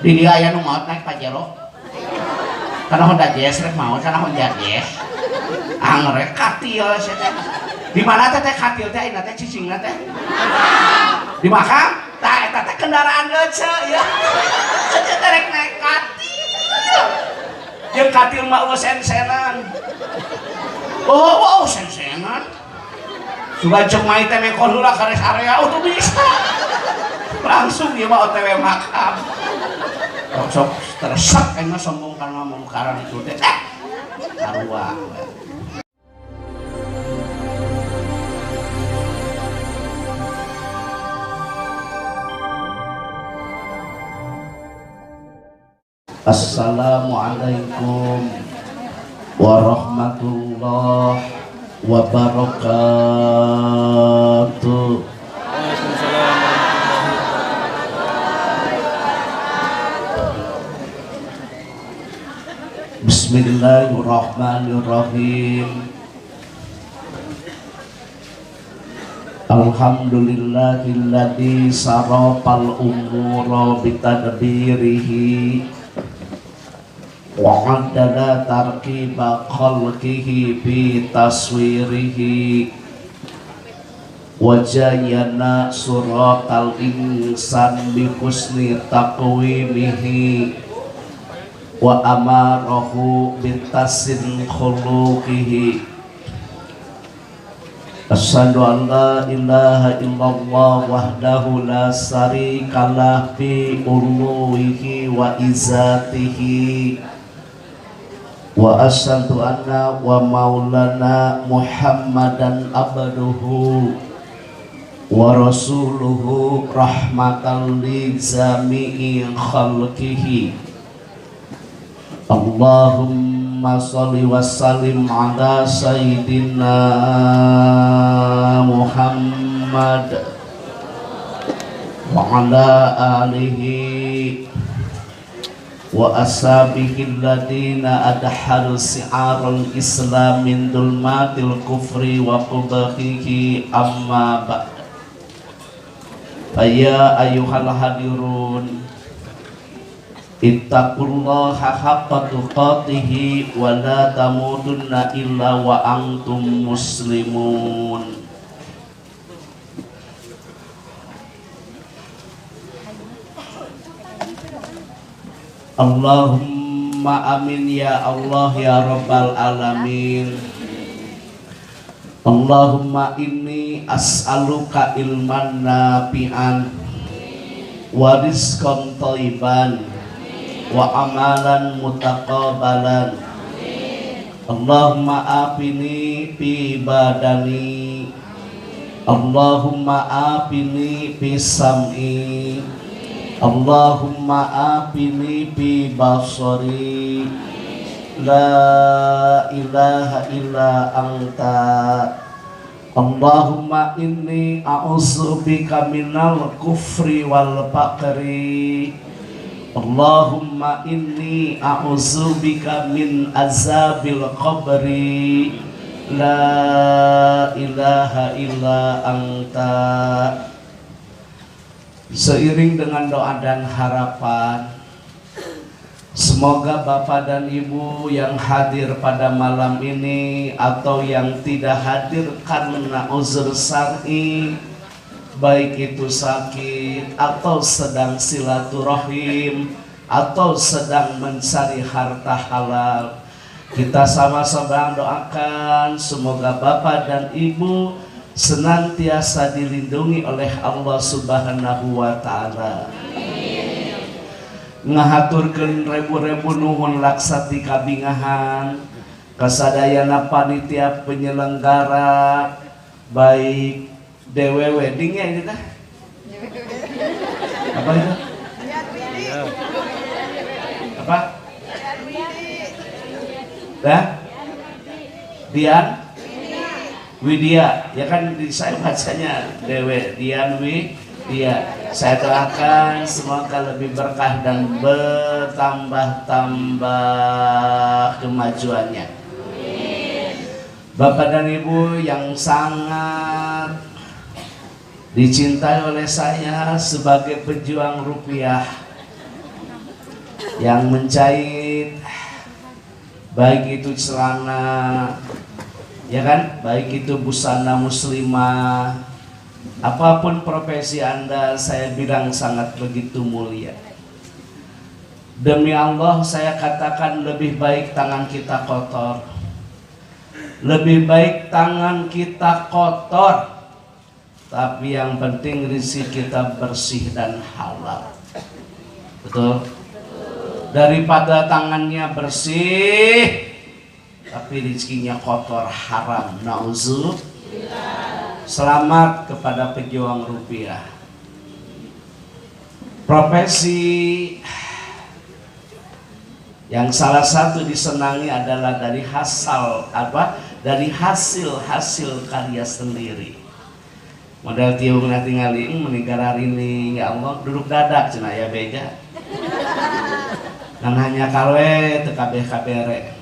Di dia aya nu maot naik Pajero. Kana Honda Jazz rek mau kana Honda Jazz. Angrek katil sia teh. Di mana teh katil teh ayeuna teh cicingna teh? Di Makam? Tah eta teh kendaraan geuce ya. Ece teh rek naik katil. Jeung katil mah eueuh sen-senan. Oh, sen-senan. Suga cek mai teh mekon heula ka rest area tuh bisa. Langsung ieu mah OTW Makam. Sok teresek ayeuna sombong kana mungkaran itu teh. Sarua. Assalamualaikum warahmatullahi wabarakatuh. Bismillahirrahmanirrahim. Alhamdulillahilladzi sarafal umura bitadbirihi wa 'addala tarkiba khalqihi bi taswirihi wa jayyana suratal insan bi husni taqwimihi wa amarahu bi tasin khuluqihi. Asyhadu an la ilaha illallah wahdahu la syarikalah fi uluhihi wa izatihi wa asyhadu anna wa maulana Muhammadan abduhu wa rasuluhu rahmatan li jami'i khalqihi. Allahumma sholli wa sallim ala sayyidina Muhammad wa ala alihi wa ashabihi alladina adharu si'arul islam min dulmatil kufri wa qubahihi amma ba'd. Ya ayyuhal hadirun, ittaqullaha haqqa tuqatih wa la tamutunna illa wa antum muslimun. Allahumma amin ya Allah ya rabbal alamin. Allahumma inni as'aluka ilman nafi'an wa rizqan thayyiban wa amalan mutaqabbalan. Allahumma afini fi badani, Allahumma afini fi sam'i, Allahumma afini bi basari. La ilaha illa anta. Allahumma inni a'udzubika minal kufri wal faqri. Allahumma inni a'udzubika min azabil qabri. La ilaha illa anta. Seiring dengan doa dan harapan, semoga Bapak dan Ibu yang hadir pada malam ini atau yang tidak hadir karena uzur syar'i, baik itu sakit atau sedang silaturahim atau sedang mencari harta halal, kita sama-sama doakan semoga Bapak dan Ibu senantiasa dilindungi oleh Allah Subhanahu wa Ta'ala. Ngahaturkeun rebu-rebu nuhun laksati kabingahan kasadayana panitia penyelenggara baik DW wedding ya ini tah. Apa itu? Apa? Dah? Dian Widya, ya kan saya bacanya Dewe Dian Widya. Saya doakan semoga lebih berkah dan bertambah-tambah kemajuannya. Bapak dan Ibu yang sangat dicintai oleh saya sebagai pejuang rupiah, yang menjahit, baik itu celana, ya kan, baik itu busana muslimah, apapun profesi Anda, saya bilang sangat begitu mulia. Demi Allah saya katakan lebih baik tangan kita kotor, lebih baik tangan kita kotor, tapi yang penting rezeki kita bersih dan halal. Betul? Daripada tangannya bersih tapi rezekinya kotor, haram, nauzubillah. Selamat kepada pejuang rupiah. Profesi yang salah satu disenangi adalah dari hasil karya sendiri. Model tiung tinggalin meninggal ini, ya Allah duduk dadak cenah ya beja. Dan hanya kalwe kabeh-kabere.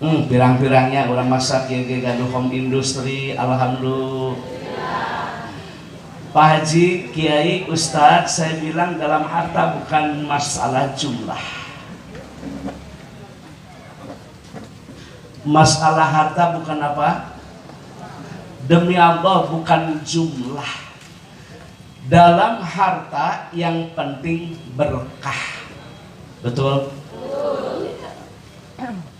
Pirang-pirangnya orang masak ya gaduh home industri, alhamdulillah. Pak Haji, Kiai, Ustadz, saya bilang dalam harta bukan masalah jumlah. Masalah harta bukan apa? Demi Allah bukan jumlah. Dalam harta yang penting berkah. Betul?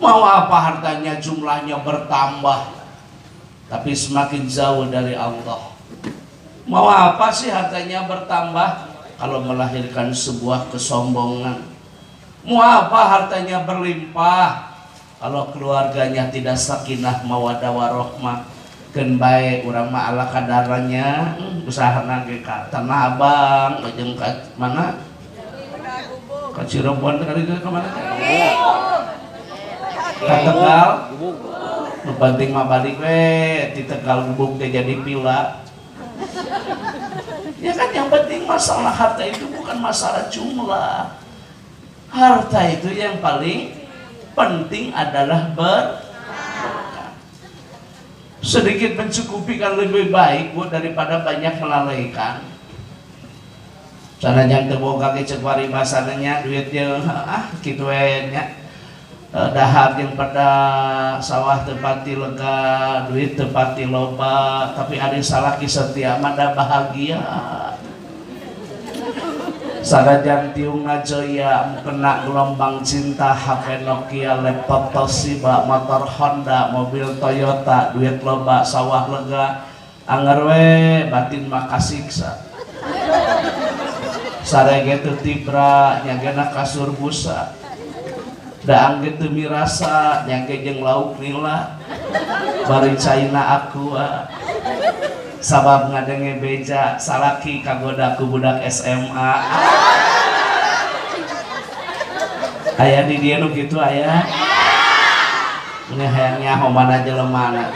Mau apa hartanya jumlahnya bertambah tapi semakin jauh dari Allah. Mau apa sih hartanya bertambah kalau melahirkan sebuah kesombongan? Mau apa hartanya berlimpah kalau keluarganya tidak sakinah mawaddah warahmah? Keun bae urang mah ala kadarannya, usahana ge ka Tanah Abang, jeung ka mana? Ka Cirebon teh ka mana? Ka Tegal. Nu penting mah balik we di Tegal Gubuk teh jadi pila. Ya kan yang penting masalah harta itu bukan masalah jumlah. Harta itu yang paling penting adalah sedikit mencukupi kan lebih baik Bu daripada banyak melalaikan. Sana yang terboga ke cekwari basananya duitnya gitu nya dahar yang pada sawah tepati lega, duit tepati loba, tapi ada salaki setia mada bahagia. Sadajan tiung ngajoya kena gelombang cinta, HP Nokia, laptop Toshiba, motor Honda, mobil Toyota, duit loba, sawah lega, anger we batin makasiksa. Sarege teu tibra nyagena kasur busa. Daang gitu mirasa nyangke jeung lauk nila. Bari caina aku sabab ngadenge beja salaki kagoda ku budak SMA. Aya di dieu nu kitu aya. Ini hayang nyaho mana jelemana.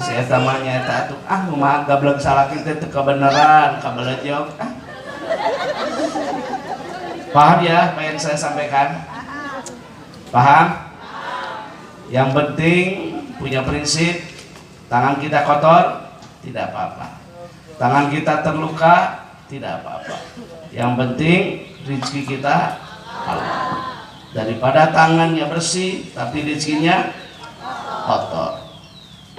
Saya tamanya eta atuh kumaha gablek salaki teh teu kebeneran kabelejog. Paham ya apa yang saya sampaikan? Paham? Yang penting punya prinsip. Tangan kita kotor, tidak apa-apa. Tangan kita terluka, tidak apa-apa. Yang penting rezeki kita halal. Daripada tangannya bersih tapi rezekinya kotor.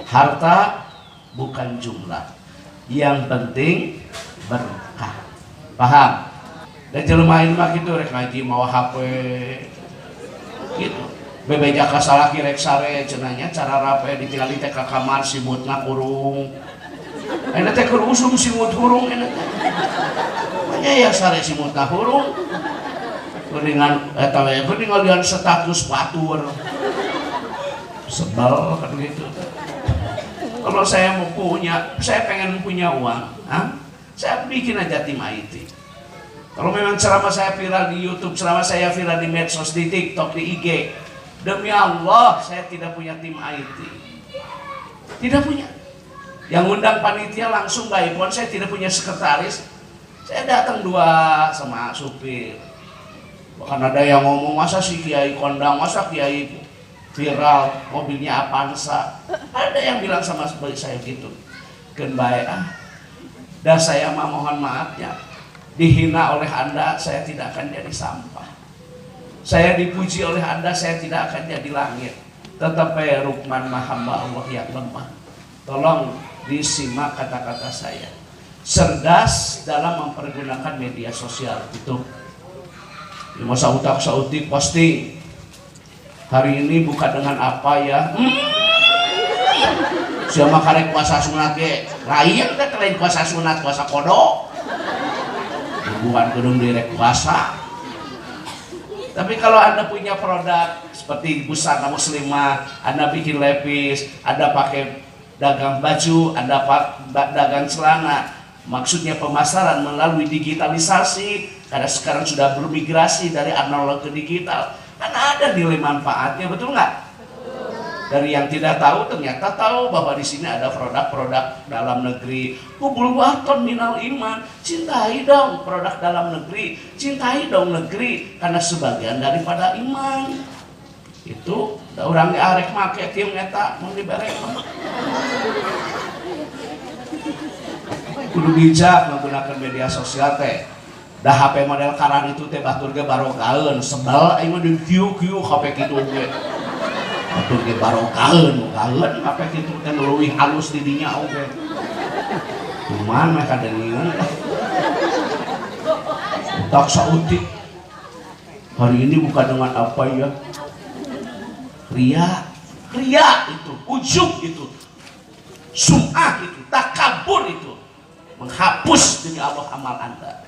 Harta bukan jumlah. Yang penting berkah. Paham? Dan jelema ieu mah kitu rek ngaji mawa HP gitu. Bebeja ka salaki rek sare cenanya cara rape ditinggali teh ka kamar simutna kurung. Eta teh keur usum simut hurung eta teh. Nya ya sare simutna hurung. Geuningan eta we geuningan status batur. Sebel kan gitu. Kalau saya mau punya, saya pengen punya uang, saya bikin aja tim IT. Kalau memang ceramah saya viral di YouTube, ceramah saya viral di medsos, di TikTok, di IG, demi Allah saya tidak punya tim IT. Tidak punya. Yang undang panitia langsung by phone, saya tidak punya sekretaris. Saya datang dua sama supir. Bahkan ada yang ngomong, masa si Kiai kondang, masa Kiai viral, mobilnya Avanza. Ada yang bilang sama seperti saya gitu. Ken bae dah saya mah mohon maaf ya. dihina oleh Anda, saya tidak akan jadi sampah. Saya dipuji oleh Anda, saya tidak akan jadi langit. Tetapi Rukman hamba Allah yang lemah. Tolong disimak kata-kata saya. Cerdas dalam mempergunakan media sosial itu. Masa utak-sautik posting. Hari ini buka dengan apa ya? Siapa karek puasa sunat ge? Lain teh lain puasa sunat, puasa kodok. Bukan gedung direk puasa. Tapi kalau Anda punya produk seperti busana muslimah, Anda bikin lepis, Anda pakai dagang baju, Anda dagang celana, maksudnya pemasaran melalui digitalisasi, karena sekarang sudah bermigrasi dari analog ke digital, kan ada nilai manfaatnya, betul nggak? Dari yang tidak tahu ternyata tahu bahwa di sini ada produk-produk dalam negeri. Kubul waton minal iman, cintai dong produk dalam negeri, cintai dong negeri karena sebagian daripada iman. Itu orangnya arek make tim eta mau diberek. Kudu bijak menggunakan media sosial teh. Dah HP model karan itu teh batur ge barokaheun, sebel aing mah di kieu-kieu HP kitu ge. Batur ge barokaheun, HP kitu teh leuwih halus di dinya oge. Cuman mah kadengeun. Tak sautik. Hari ini bukan dengan apa ya? Ria itu, ujub itu, sum'ah itu, takabur itu, menghapus demi Allah amal Anda.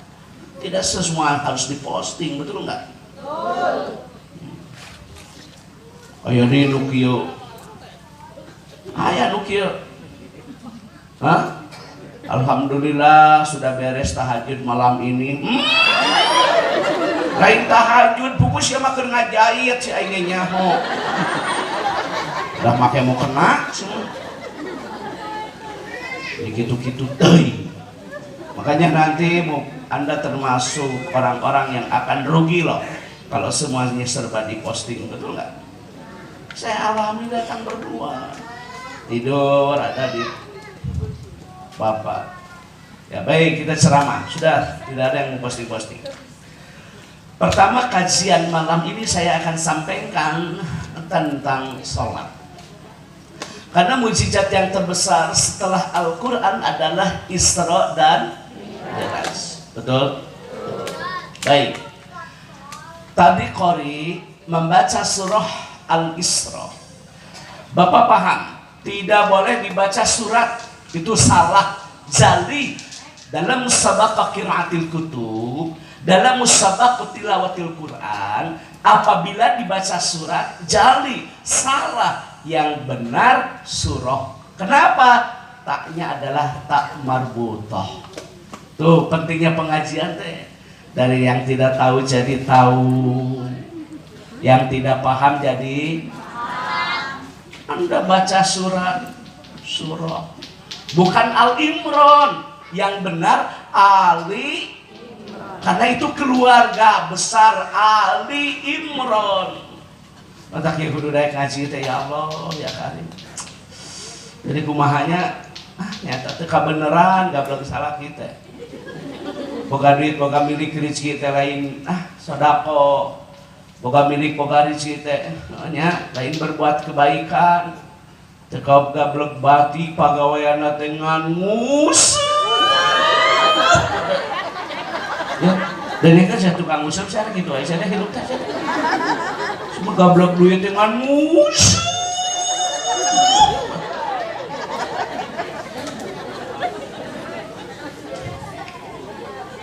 Tidak semua harus diposting, betul nggak? Ayo di nukio, ayah nukio, Alhamdulillah sudah beres tahajud malam ini. Lain tahajud, buku siapa makan ngajait si aingnya ho. Udah make mau kena semua. Ya gitu-gitu deh. Makanya nanti Anda termasuk orang-orang yang akan rugi loh kalau semuanya serba diposting, betul nggak? Saya alami datang berdua, tidur ada di Bapak. Ya baik, kita ceramah, sudah tidak ada yang mau posting-posting. Pertama kajian malam ini saya akan sampaikan tentang sholat. Karena mujizat yang terbesar setelah Al-Quran adalah Isra dan Mi'raj. Betul? Baik. Tadi Qori membaca surah Al-Isra. Bapak paham? Tidak boleh dibaca surat. Itu salah. Jali dalam musabaqah qiraatil kutub, dalam musabaqah tilawatil Quran, apabila dibaca surat jali salah, yang benar surah. Kenapa? Taknya adalah tak marbutah. Tuh pentingnya pengajian teh. Dari yang tidak tahu jadi tahu, yang tidak paham jadi Anda baca surah bukan Al-Imran, yang benar Ali, karena itu keluarga besar Ali Imran. Mata kieu kudu daek ngaji teh ya Allah ya Karim. Jadi kumahanya nyata teh kabeneran gablek salah kita. Boga duit boga milik rezeki teh lain sedekah. Boga milik boga rezeki teh nya lain berbuat kebaikan. Teu gablek bati pagaweanna teh ngangus. Ya, dan ini kan saya tukang usap saya gitu aja, saya hidup aja. Semua gablok duit dengan mus.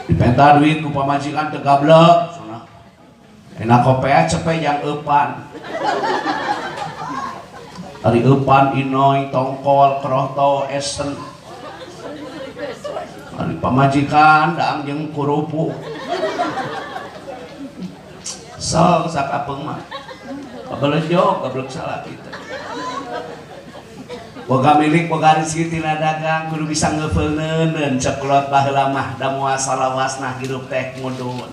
Dipenta duit ku pamajikan teu gablok. Enak kopea cepet yang eupan. Ari eupan inoy tongkol kroto esen. Ari pamajikan daang jeung kurupu. Sok sakapeung mah. Kabelejog gablek salah kita. Boga milik boga rezeki tina dagang kudu bisa ngeupeuleuneun ceklot baheula mah da moal salawasna hirup teh ngudun.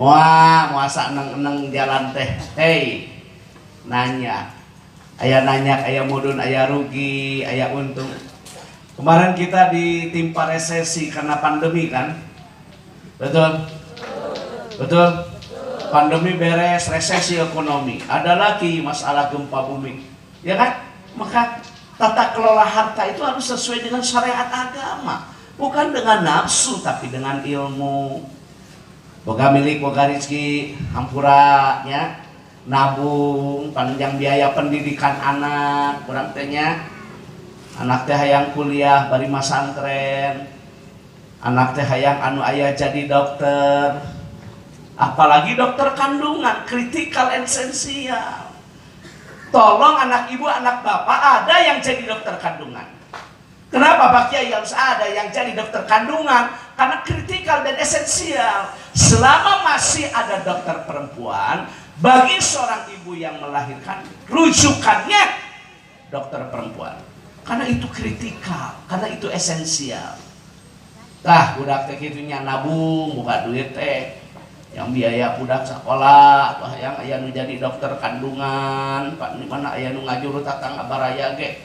Moal saneng-eneng jalan teh. Hei. Nanya. Aya nanya, aya mudun, aya rugi, aya untung. Kemarin kita ditimpa resesi karena pandemi kan. Betul? Betul? Pandemi beres, resesi ekonomi, ada lagi masalah gempa bumi, ya kan? Maka tata kelola harta itu harus sesuai dengan syariat agama, bukan dengan nafsu tapi dengan ilmu. Boga milik, boga rezeki, hampuranya nabung, panjang biaya pendidikan anak, kurang tehnya anak teh hayang kuliah bari masantren, anak teh hayang anu aya jadi dokter, apalagi dokter kandungan, kritikal esensial. Tolong anak ibu, anak bapak ada yang jadi dokter kandungan. Kenapa Pak Kiai harus ada yang jadi dokter kandungan? Karena kritikal dan esensial. Selama masih ada dokter perempuan, bagi seorang ibu yang melahirkan, rujukannya dokter perempuan. Karena itu kritikal, karena itu esensial. Tah budak teh kitunya nabung, buka duit teh yang biaya budak sekolah atau yang aya nu jadi dokter kandungan, pan di mana aya nu ngajuru tatang abaraya ge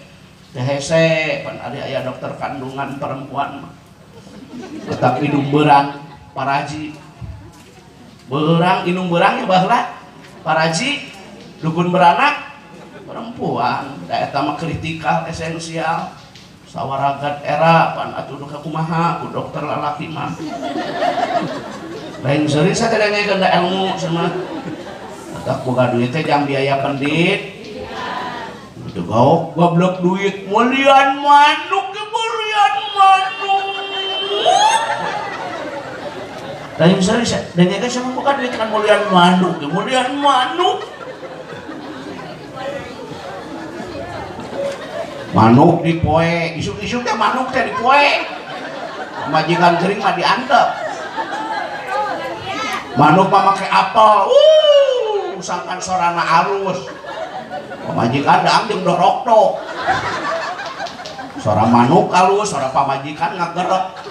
teh hese pan aya dokter kandungan perempuan mah. Tetap inung beurang paraji. Beurang inung beurang ya baheula paraji dukun beranak perempuan. Da eta mah kritikal esensial. Sawaragat era pan atuh kumaha ku dokter lalaki mah. Lain seri saya tidak ngekeun ilmu sama tak boga duit teh jang biaya pendit itu gaok goblok duit mulian manuk ke mulian manuk lain seri saya dan ngekeun sama boga duit kan mulian manuk ke mulian manuk manuk dipoe isuk-isuk teh manuk teh dipoe majikan kering mah diantep. Manuk mah make apel, sangkan sorana arus. Pamajikan daang jeung dorok-dok. Sora manuk alus, sora pamajikan ngagerek.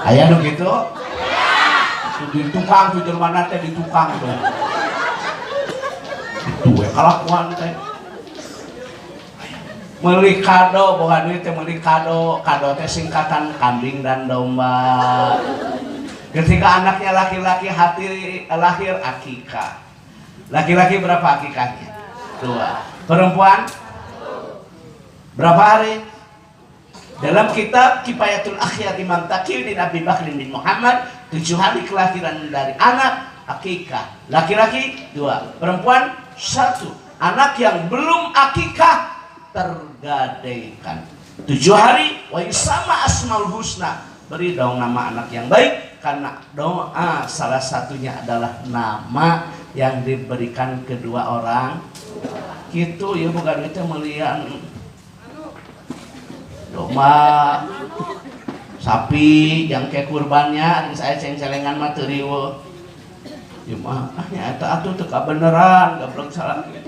Aya nu kitu? Itu di tukang tuh mana teh di tukang tuh. Itu we kalakuan teh. Meuli kado, boga duit teh meuli kado. Kado teh singkatan kambing dan domba. Ketika anaknya laki-laki lahir akikah. Laki-laki berapa akikahnya? 2. Perempuan? Berapa hari? Dalam kitab Kifayatul Akhyar Imam Taqiyuddin Abi Bakr bin Muhammad 7 hari kelahiran dari anak akikah. Laki-laki 2, perempuan 1. Anak yang belum akikah tergadaikan 7 hari wa yusama asmaul husna. Beri dong nama anak yang baik karena doa salah satunya adalah nama yang diberikan kedua orang gitu ya bukan itu melihat domba sapi yang kayak kurbannya saya ceng-celengan mah teu riweuh ya mah eta atuh teu kabeneran goblok salah gitu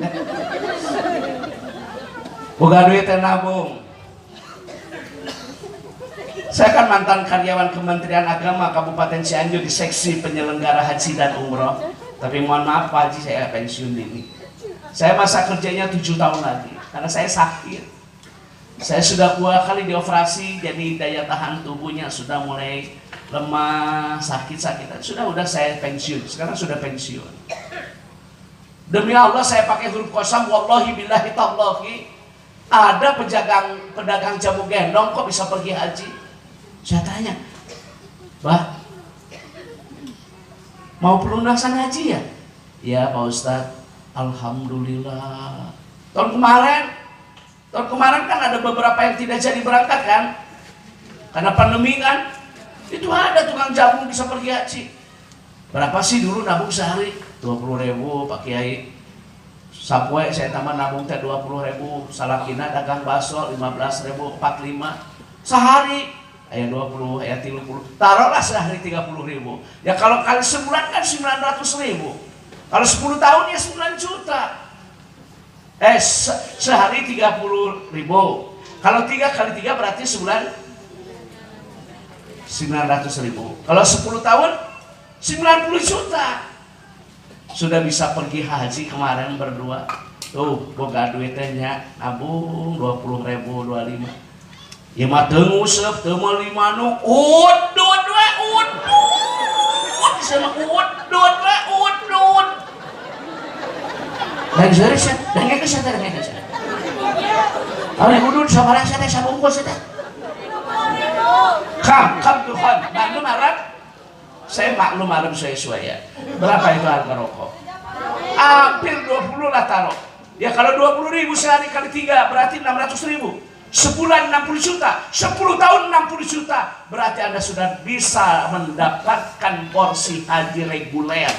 boga duit teh nabung. Saya kan mantan karyawan Kementerian Agama Kabupaten Cianjur di seksi penyelenggara haji dan umroh. Tapi mohon maaf Pak Haji, saya pensiun dini. Saya masa kerjanya 7 tahun lagi karena saya sakit. Saya sudah 2 kali dioperasi, jadi daya tahan tubuhnya sudah mulai lemah, sakit-sakitan. Sudah saya pensiun. Sekarang sudah pensiun. Demi Allah saya pakai huruf qasam, wallahi billahi tallahi. Ada pedagang jamu gendong kok bisa pergi haji. Saya tanya, Bah, mau pelunasan haji ya? Ya Pak Ustadz, alhamdulillah. Tahun kemarin kan ada beberapa yang tidak jadi berangkat kan? Karena pandemi kan? Itu ada tukang jamu bisa pergi haji. Berapa sih dulu nabung sehari? 20.000 Pak Kiai. Sapwe saya tambah nabung teh 20.000. Salakina dagang bakso 15.000, 45 sehari. Ayat 20, ayat 30, taruhlah sehari 30.000. Ya kalau kali sebulan kan 900.000. Kalau 10 tahun ya 9 juta. Sehari 30.000. Kalau 3 kali 3 berarti sebulan 900.000. Kalau 10 tahun 90 juta. Sudah bisa pergi haji kemarin berdua. Tuh, boga duitnya nabung 20.000, 25. Ya mah teu nguseup teu meuli manuk udud we udud sama udut lah udut. Dan seueur sia, dengek sia teh dengek sia. Ari udut sabaraha sia teh sabungkus teh. Kam Tuhan, maklum Arab. Saya maklum Arab saya. Berapa itu harga rokok? Hampir 20 lah taruh. Ya kalau 20.000 sehari kali 3 berarti 600.000. Sebulan 60 juta, 10 tahun 60 juta. Berarti Anda sudah bisa mendapatkan porsi haji reguler.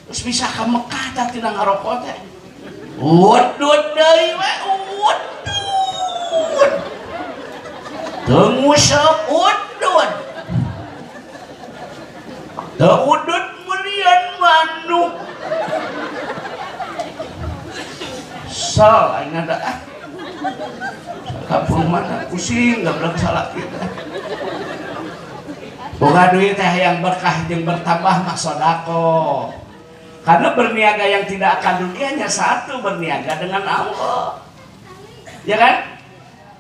Terus bisa ke Mekah teh tina ngarokok teh. Udut deui we, udut. Teu nguseup udut. Teu udut mulian manuk. Sal aing ada kapung mana pusing gablek salah kita. Boga duit teh yang berkah jeung bertambah mah sedekah. Karena berniaga yang tidak akan rugi hanya satu, berniaga dengan Allah. Ya kan?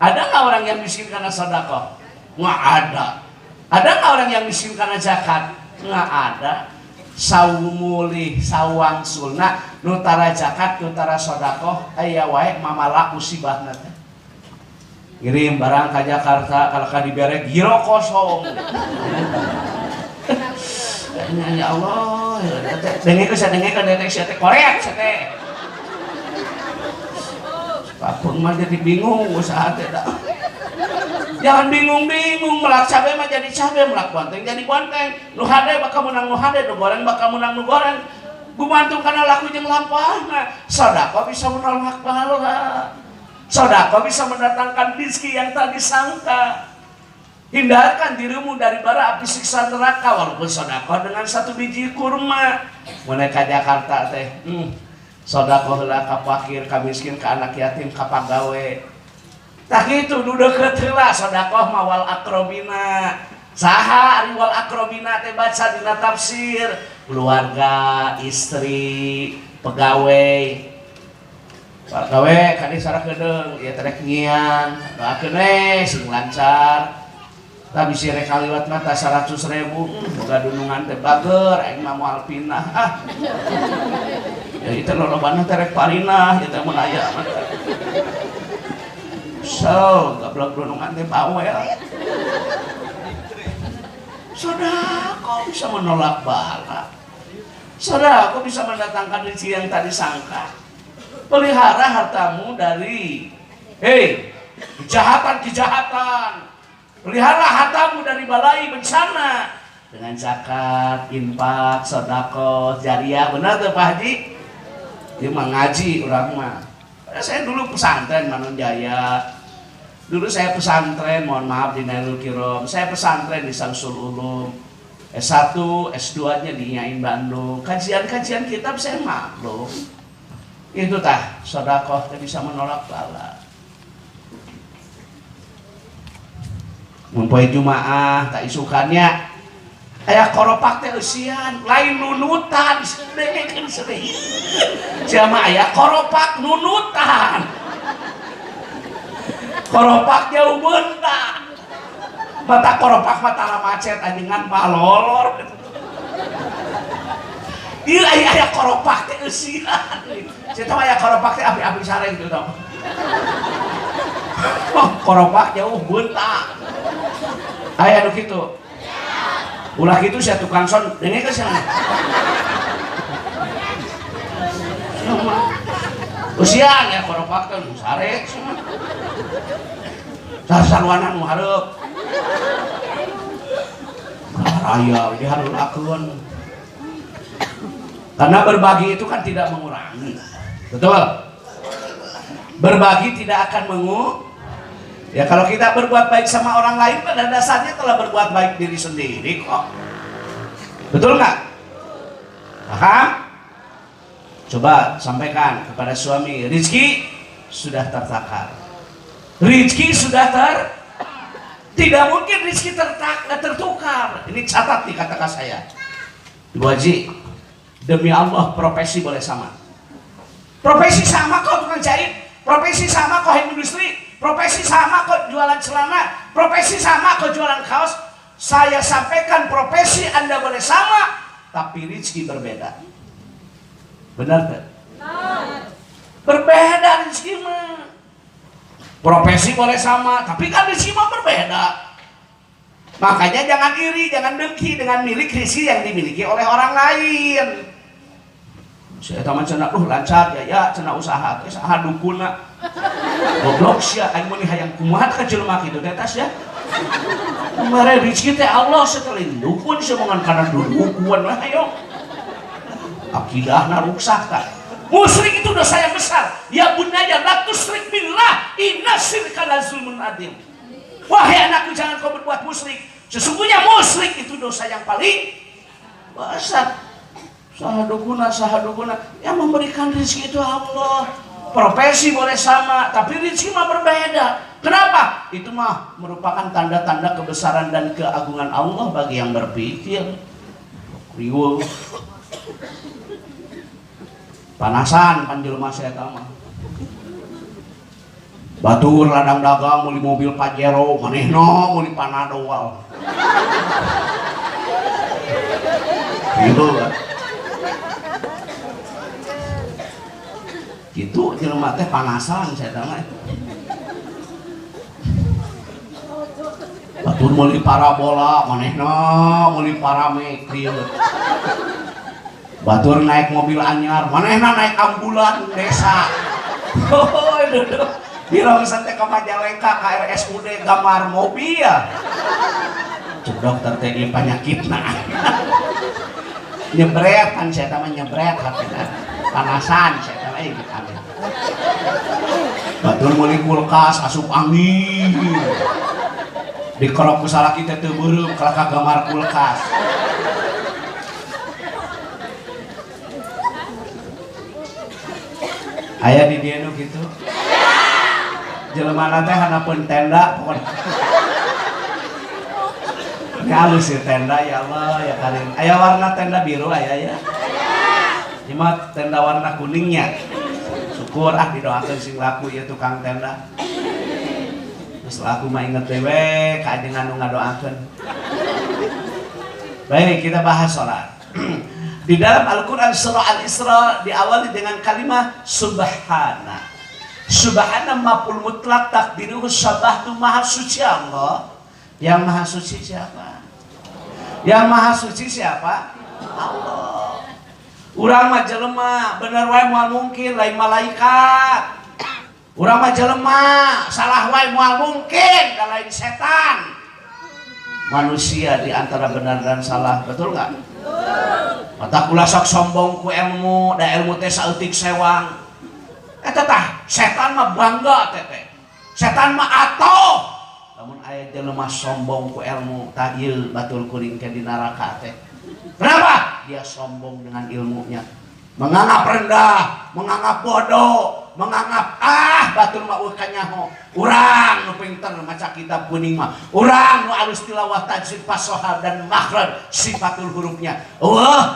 Ada nggak orang yang miskin karena sedekah? Nggak ada. Ada nggak orang yang miskin karena zakat? Nggak ada. Saumulih sawang sulna nutara zakat nutara sedekah aya wae mamala musibahna teh. Ngirim barang ka Jakarta kalau ka dibere giro kosong. Ya Allah, dengek sia teh korek sia teh. Papun mah jadi bingung usaha teh dah. Jangan bingung-bingung, melak cabe mah jadi cabe, melak bonteng jadi bonteng. Nu hade bakal menang nu hade, nu goreng bakal menang nu goreng. Gumantung kana laku jeung lampahna. Sedekah bisa menolak bala. Sedekah bisa mendatangkan rezeki yang tak disangka. Hindarkan dirimu dari bara api siksa neraka walaupun sedekah dengan 1 biji kurma. Mun ka Jakarta teh, sedekah heula ka fakir, ka miskin, ka anak yatim, ka pagawe. Tah kitu nu deukeut heula sedekah mah wal akrobina. Saha ari wal akrobina teh baca dina tafsir, keluarga, istri, pegawai. Pegawai kadi sareng gedeung, ieu teh ngian, doakeun we sing lancar. Tah bisi rek kaliwat mah tah 100.000, boga dunungan teh bager aing mah moal pindah. Ya itu lolobana teh rek parinah, ieu teh mun aya mah. So, gablok dunungan teh bawel. Sedekah bisa menolak bala. Sedekah bisa mendatangkan rezeki yang tak disangka. Pelihara hartamu dari kejahatan. Pelihara hartamu dari balai bencana dengan zakat, infak, sedekah, jariah. Benar tuh Pak Haji? Dia mah ngaji urang mah. Saya dulu pesantren Manunjaya. Dulu saya pesantren, mohon maaf di Nailul Kirom. Saya pesantren di Samsul Ulum. S1, S2-nya di Nyain Bandung. Kajian-kajian kitab saya maklum. Itu tah, sedekah teh bisa menolak bala. Mempoe Jumaah tak isukannya aya koropak teh eusian lain nunutan dengekeun seueur. Jama aya koropak nunutan. Koropak jauh beunta. Mata koropak mata macet anjingan palolor. Ieu aya koropak teh eusian. Cenah aya koropak teh api-api sare gitu dong. Koropak jauh beunta. Aya nu kitu. Ulah kitu sia tukang son dengek ke sana. Usian ya koropak teh sare cenah. Sarwana nu hareup. Raya diharulakeun. Karena berbagi itu kan tidak mengurangi. Betul? Berbagi tidak akan ya kalau kita berbuat baik sama orang lain pada dasarnya telah berbuat baik diri sendiri kok. Betul nggak? Paham? Coba sampaikan kepada suami, rezeki sudah tertakar. Rezeki sudah tidak mungkin rezeki tertukar. Ini catat di kata-kata saya. Ibu Haji, demi Allah profesi boleh sama. Profesi sama kok tukang jahit, profesi sama kok industri, profesi sama kok jualan celana, profesi sama kok jualan kaos. Saya sampaikan profesi Anda boleh sama, tapi rezeki berbeda. Benar tak? Berbeda rezeki mah. Profesi boleh sama, tapi kan rezeki mah berbeda. Makanya jangan iri, jangan dengki dengan milik rezeki yang dimiliki oleh orang lain. Saya taman cenah lancar ya cenah usaha dukuna. Goblok sia aing meni hayang kumaha ka jelema kitu teh tas ya. Mare rezeki teh Allah setelin dukun semongan kana dukuan mah ayo. Akidahna rusak kan. Musyrik itu dosa yang besar. Ya bunaya la tusyrik billah inna syirka la zulmun adzim. Wahai anakku, jangan kau berbuat musyrik. Sesungguhnya musyrik itu dosa yang paling besar. Sahadukuna yang memberikan rezeki itu Allah. Profesi boleh sama, tapi rezeki mah berbeda. Kenapa? Itu mah merupakan tanda-tanda kebesaran dan keagungan Allah bagi yang berpikir. Riweuh. Panasan panjelma saya mah. Batur ladang dagang meuli mobil Pajero, manehna meuli Panadol. Gitu kan. Gitu jelema teh panasan saya mah. Batur meuli parabola, manehna meuli Paramek kieu. Batur naik mobil anyar, manehna naik ambulan desa. Oh, duduk. Dirongsan teh ka Majalengka ka RSUD gambar mobil ya. Cuk dokter teh ieu panyakitna. Nyebret kan saya mah nyebret hatena. Panasan saya mah ieu gitu. Batur meuli kulkas asup angin. Dikerok ku salaki teh teu beureum kalau ka gambar kulkas. Aya di dieu nu kitu. Jelema teh hanapeun tenda pokona. Ini halus ya tenda ya Allah ya Karim. Aya warna tenda biru aya ya. Cuma tenda warna kuningnya. Syukur didoakeun sing laku ieu tukang tenda. Terus laku mah inget dewe ka ajengan nu ngadoakeun. Baik, kita bahas salat. Di dalam Al-Quran surah Al-Isra diawali dengan kalimat subhana. Subhana maf'ul mutlak takdiruhu sabahtu maha suci Allah. Yang maha suci siapa? Yang maha suci siapa? Allah. Urang mah jelema bener wae moal mungkin lain malaikat. Urang mah jelema salah wae moal mungkin da lain setan. Manusia di antara benar dan salah, betul enggak? Mata kula sok sombong ku ilmu, da ilmu teh saeutik sewang. Eta tah setan mah bangga teh. Setan mah atoh. Lamun aya jelema sombong ku ilmu, tah ieu batul kuring ke di neraka teh. Kenapa? Dia sombong dengan ilmunya. Menganggap rendah, menganggap bodoh, menganggap batur mah kanyaho. Urang nu pinter maca kitab kuning mah. Urang nu alus tilawah tajwid fasoha dan makhraj sifatul hurufnya.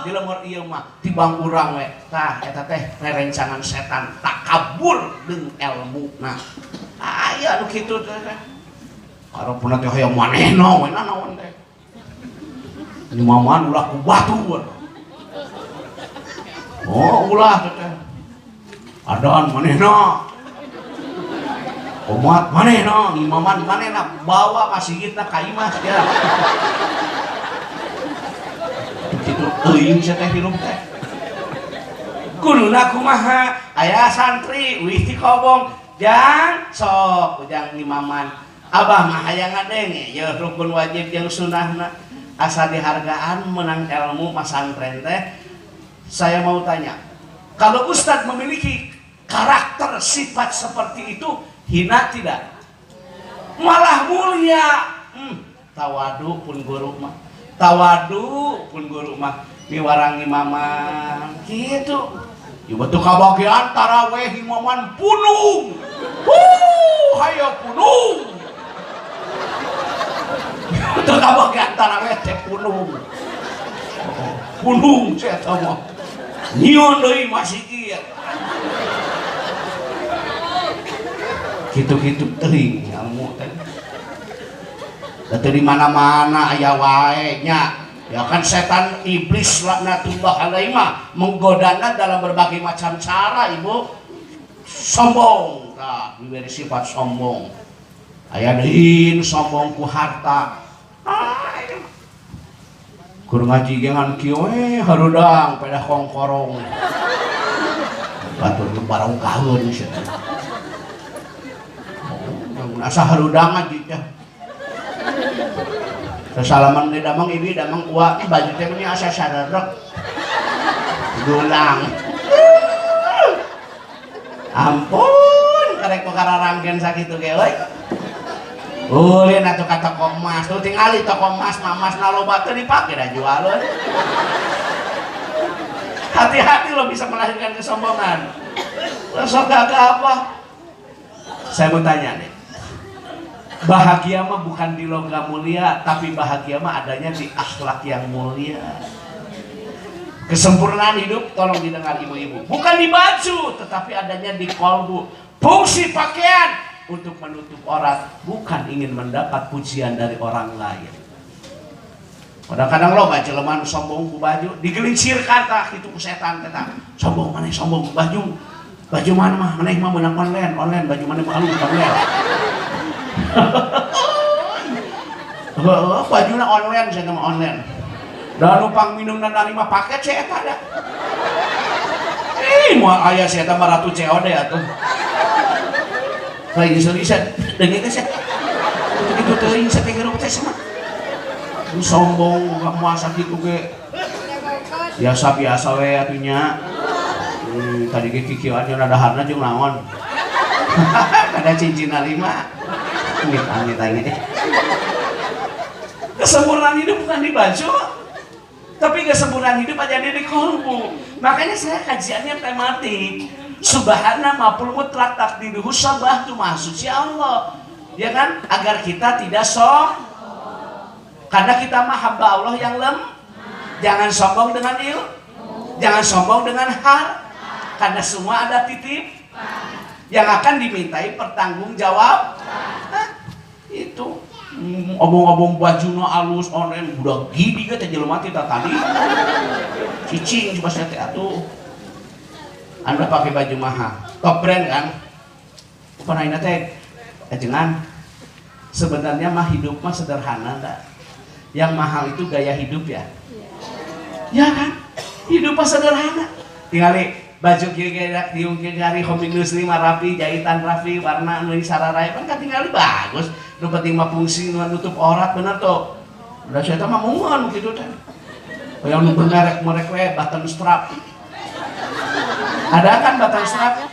Di lemur ieu mah tibang urang we. Tah eta teh rerencangan setan takabur deung ilmuna. Aya nu kitu teh. Karepna teh hoyong manehna we naon teh. Ini maman ulah ku batur. Oh ulah teh. Adaan manehna. Umat manehna, imaman manehna bawa masjidna ka imah ya. Kitu teuing sia teh hirup teh. Kuduna kumaha? Aya santri wih ti kobong, jang sok ujang imaman. Abah mah hayang ngadenge, ya rukun wajib jeung sunahna. Asa dihargaan menang ilmu pasantren teh. Saya mau tanya, kalau Ustadz memiliki karakter sifat seperti itu, hina tidak? Malah mulia. Tawadu pun guru mah. Tawadu pun guru mah. Miwarang imaman gitu. Ieu teu kabagian taraweh imaman punung. Hayo punung. Teu kabagian taraweh teh punung. Punung saya tahu. Nyiun deui masih kieu. Gitu-gitu teuing ilmu teh. Datu di mana-mana aya wae nya. Ya kan setan iblis laknatullah alaihi mah menggodana dalam berbagai macam cara ibu. Sombong, nah, diberi sifat sombong. Aya deui sombong ku harta. Kur ngaji gengan kieu we harudang pada kongkorong. Batur barang kaheun sia. Asa harudang ngaji teh. Sesalaman di damang ibi damang uak baju teh meni asa sadarek. Gulang. Ampun, karek perkara ranggen sakitu ge euy. Ulin atuh ka toko emas, tuh tingali toko emas mamas naloba teu dipake da jualun. Hati-hati lo bisa melahirkan kesombongan. Sok gagah apa? Saya mau tanya nih. Bahagia mah bukan di logam mulia, tapi bahagia mah adanya di akhlak yang mulia. Kesempurnaan hidup tolong didengar ibu-ibu, bukan di baju, tetapi adanya di kolbu. Fungsi pakaian untuk menutup aurat, bukan ingin mendapat pujian dari orang lain. Kadang-kadang lo baca lemah sombong ku baju, digelincirkan tah itu ku setan teh. Sombong maneh sombong ku baju. Baju mana mah maneh mah menang online baju maneh mah halus online. Bajuna online saya nama online. Dan numpang minum dan narima paket saya eta da. Moal aya saya eta 100 COD atuh. Kayak geus-geusan deungit teh sia. Begitu teuing saya teh hirup teh sama. Sombong gak muasa gitu ge. Biasa-biasa we atunya. Tadi ge kikieuan ada harna jeung naon. Kada cincin narima. Amit. Kesempurnaan hidup bukan di baju, tapi kesempurnaan hidup aja di kolbu. Makanya saya kajiannya tematik. Subhana maf'ul mutlaq takdiruhu sabahtu maksudnya Allah. Ya kan? Agar kita tidak sombong. Karena kita mah hamba Allah yang jangan sombong dengan jangan sombong dengan karena semua ada titip yang akan dimintai pertanggungjawab. Itu obong-obong bajuna alus online udah gini ke teh jelema teh tadi cicing coba saya teh atuh anda pakai baju mahal top brand kan panaina teh ajengan sebenarnya mah hidup mah sederhana tak yang mahal itu gaya hidup ya kan hidup mah sederhana tinggali baju kira diungkiri hobi muslim rapi jahitan rapi warna nu sararaya kan katingali bagus nu penting mah fungsi nu nutup aurat bener tuh udah saya mah mungun gitu teh yang nu merek we button strap ada kan button strap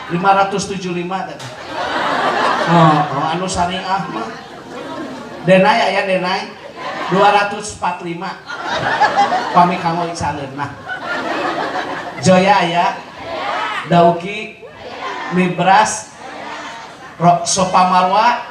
575 teh anu syariah mah denai aya denai 245 pami kamu isalin nah Joya aya, Dauki, Mibras, Sopa Marwa,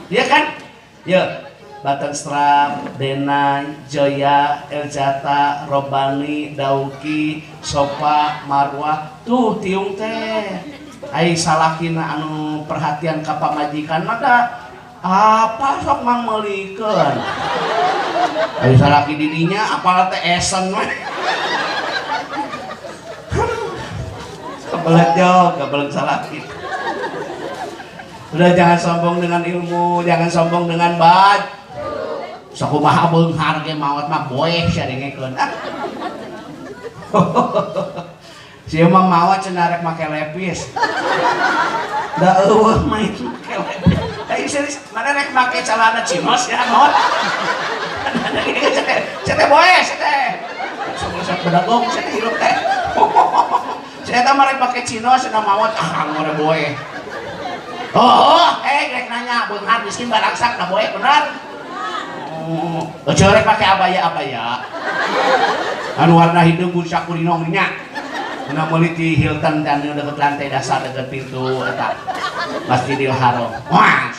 ya kan? Ya, Button Strap, Denai, Joya, Eljata, Robani, Dauki, Sopa Marwa, tuh tiung teh. Ai salakina anu perhatian ka pamajikan maka apa sok mang meulikeun. Ai salaki didinya apalah teh esen we. Kebelet jauh, kebelet salah. Udah jangan sombong dengan ilmu, jangan sombong dengan baj. Sakumaha beunghar ge maot mah boeh sia dengekeun. Si emang maot cenah rek make lepis. Da eueuh main make lepis. Ai serius, mana rek make celana cinos ya maot. Cete boeh cete. Sok bedagong cete hirup teh. Saya tak mereka pakai cino, saya mawat, ngore boy. Rek nanya, beunghar miskin barangsak, nah boy, benar? Rek pakai abaya. Anu warna hidung bursa kurinong minyak. Anu meuli ti Hilton dan deket lantai dasar deket pintu eta Masjidil Haram. Wah,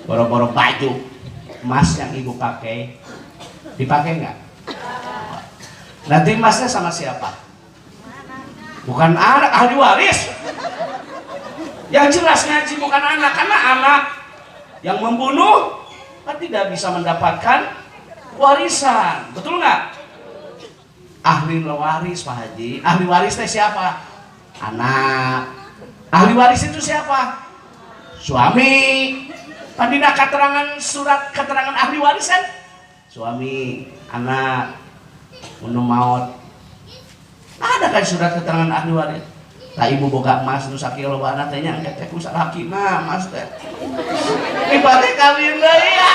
boro-boro baju emas yang ibu pakai, dipakai nggak? Nanti emasnya sama siapa? Bukan anak, ahli waris. Yang jelas ngaji bukan anak, karena anak Yang membunuh kan tidak bisa mendapatkan warisan, betul nggak? Ahli waris Pak Haji. Ahli waris itu siapa? Anak. Ahli waris itu siapa? Suami. Pandina keterangan surat keterangan ahli warisan. Suami, anak, unu maut. Ada kan surat keterangan ahli waris. Tak ibu boga emas nu sakilo bana teh nya engke teh ku salakina emas teh. Ibate kawin deui ya.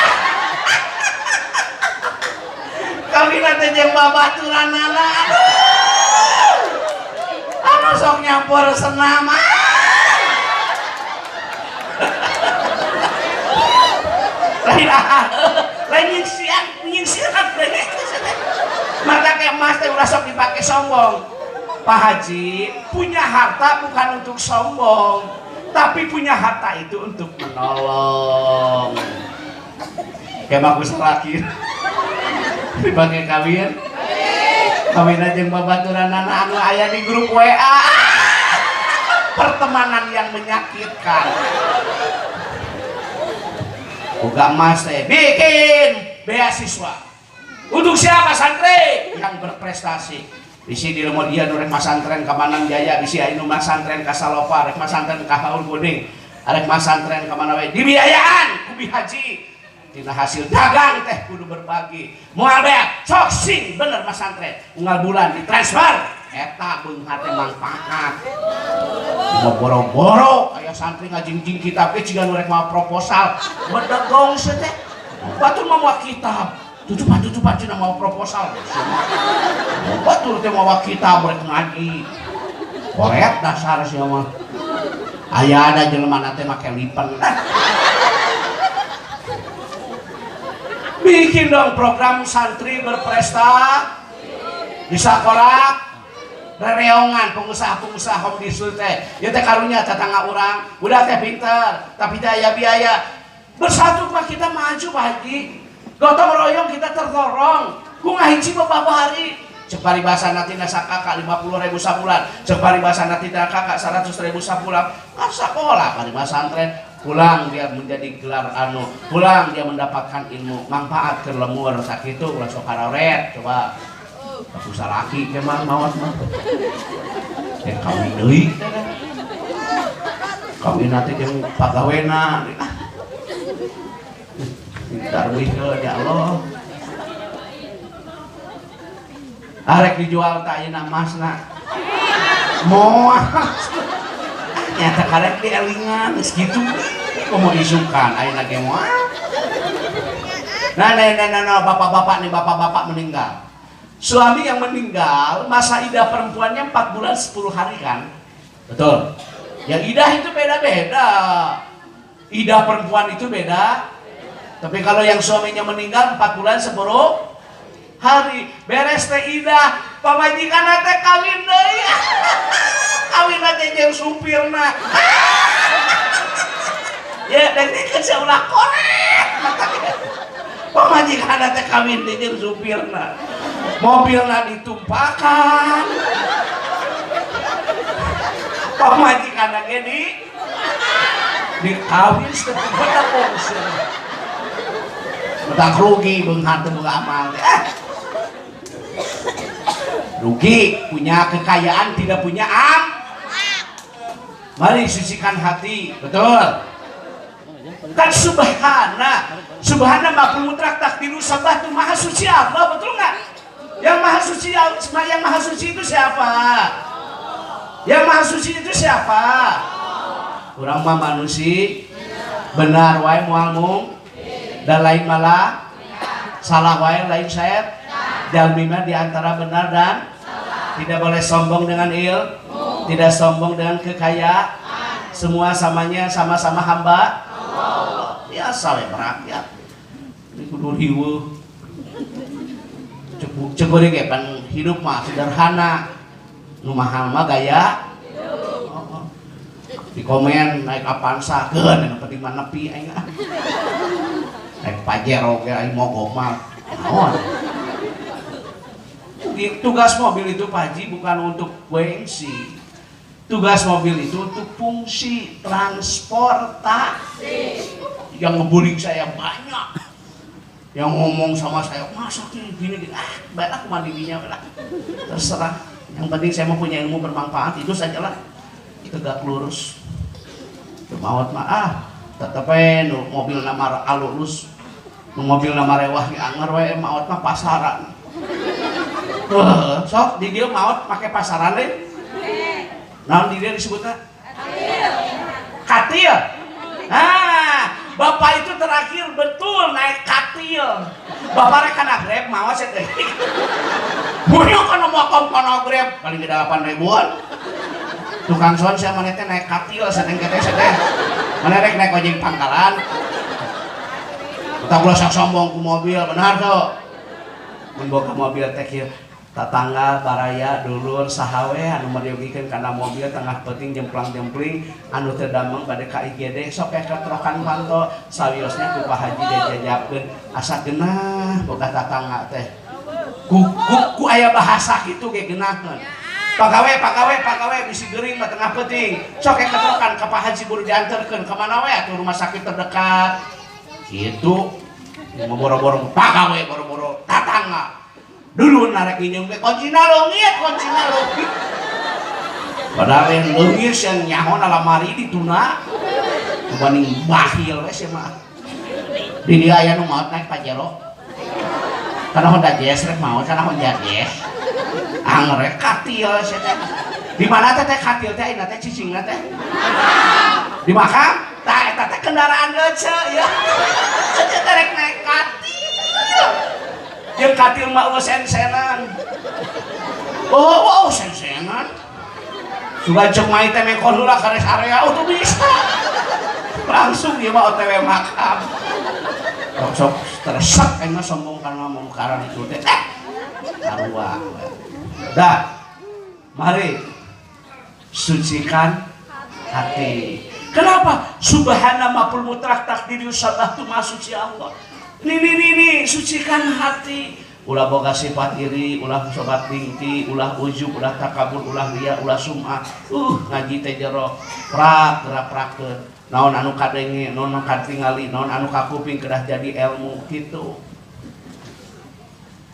Kawin teh jeung babaturanana. Anu sok nyampur senam. Lain nyingsian maka kayak emas teh ulah sok dipake sombong. Pak Haji, punya harta bukan untuk sombong, tapi punya harta itu untuk menolong. Kayak bagus lagi dipakai kawin aja yang babaturan anak anu aya di grup WA. Pertemanan yang menyakitkan. Buka emas teh bikin beasiswa untuk siapa? Santri yang berprestasi. Bisi di lemot dia nu rek masantren ka Manang Jaya, bisi anu masantren ka Salopa, rek masantren ka Haul Kuning, rek masantren ka mana we dibiayaan ku Bi Haji. Tina hasil dagang teh kudu berbagi. Moal bea sok sing bener masantren. Unggal bulan ditransfer eta beunghar teh manfaat. Mau boro-boro aya santri ngajingjing kitab ge ciga nu rek mau proposal, bedegong teh. Batur mah moal kitab. Tutupan cina mau proposal. Batur teh mau kitab rek ngaji. Koret dasar sia mah. Aya ada jelema teh make lipen. Bikin dong program santri berprestasi di sekolah, rereongan pengusaha-pengusaha home disul teh. Ya teh karunya tetangga orang, udah teh pinter, tapi daya biaya. Bersatu mah kita maju Pak Haji. Gotong royong kita tertorong. Ku ngahiji babari. Cek paribasana tina sakaka 50.000 sabulan. Cek paribasana tina kakak 100.000 sabulan. Kan sekolah paribasa santren. Pulang dia menjadi gelar anu. Pulang dia mendapatkan ilmu. Manfaat ke lemur sakitu ulah sok karoret. Coba. Aku salaki ke mah mawat mah. Yang kawin deui. Kawin nanti jeung pagawena. Darwih ya Allah. Arek dijual tak ayeuna emasna. Moal. Nyata karek dielingan geus kitu. Komo isukan ayeuna ge moal. Nah, bapak-bapak nih, bapak-bapak meninggal. Suami yang meninggal, masa idah perempuannya 4 bulan 10 hari kan? Betul. Yang idah itu beda-beda. Idah perempuan itu beda. Tapi kalau yang suaminya meninggal 4 bulan 10 hari beres teh idah, pamajikan teh kawin deui. Kawin teh jeung supirna. Ya dan ini kan saulah korek. Pamajikan teh kawin deui jeung supirna. Mobilna ditumpakan. Pamajikan ge di kawin setengah kongsi. Udah rugi beunghar teu boga amal. Rugi punya kekayaan tidak punya mari sucikan hati, betul. Kan subhana maqul mutlaq takdiru sabah tu maha suci Allah, betul nggak? Yang maha suci itu siapa? Yang maha suci itu siapa? Urang mah manusia benar wae moal mung dan lain malah salah wae lain syait. Jalmi mah di antara benar dan tidak boleh sombong dengan tidak sombong dengan kekayaan. Semua sama-sama hamba Allah. Biasa we merakyat. Ini kudu hiweuh. Cekuring ge pan hidup mah sederhana. Nu mahal mah gaya. Di komen naik Avanza keun yang penting mah nepi aing. Naik Pajero ge aing mogok mah. Naon? Tugas mobil itu Pak Haji bukan untuk gengsi. Tugas mobil itu untuk fungsi transportasi. yang ngebully saya banyak, yang ngomong sama saya masa gini baiklah aku mandinya lah, terserah, yang penting saya mau punya ilmu bermanfaat itu sajalah, tegak lurus. Maut mah tetep mobil nama alulus, mobil nama rewah di anger we maut mah pasaran. Sok di dia maut pakai pasaran deh. Naon di dia disebutnya? Katil. Nah, bapak itu terakhir betul naik katil. Bapak rek kana Grab mawas teh. Moyo kana mokom kana Grab paling gede 8.000-an. Tukang son saya mana teh naik katil sedeng teh sedeng. Mana rek naik ojek pangkalan. Tak boleh sombong ku mobil benar tuh. Mun boga mobil teh kieu tatangga baraya dulur sahawe anu meryogikan karena mobil tengah peting jemplang-jempling anu teu damang bade ka IGD sok ketrokan panto sawiosna ku Pak Haji dijajabkeun asa geunah boga tatangga teh ku aya bahasa kitu ge geunahkeun pagawe bisi geuring mah tengah peting sok ketrokan ka Pak Haji buru dianterkeun ka mana we atuh rumah sakit terdekat kitu boro-boro pagawe boro-boro tatangga dulu narik inyong ke kuncina leungit padahal yang leungis yang nyahon alamari dituna dibanding bahil we sia mah di dia aya nu maot naik Pajero kana Honda Jazz rek maot kana Honda Jazz angrek katil sia teh di mana teh katil teh ayeuna teh cicingna teh di Makam tah eta teh kendaraan geuce ya teh rek naik katil yang katil mah sen-senan. Oh, sen-senan. Sudah cek main teh mekon heula ka rest area tuh bisa. Langsung ieu mah OTW Makam. Sok teresek emang sombong kana mungkaran itu teh. Sarua. Dah. Mari sucikan hati. Kenapa? Subhana mapul mutlak takdir sabatu masuci Allah. Nih, sucikan hati. Ulah boga sifat iri, ulah sobat tinggi, ulah ujub, ulah takabur, ulah ria, ulah sum'ah. Ngaji teh jero gerak-gerakkeun. Naon anu kadenge, naon anu katingali, naon anu kakuping kedah jadi ilmu kitu.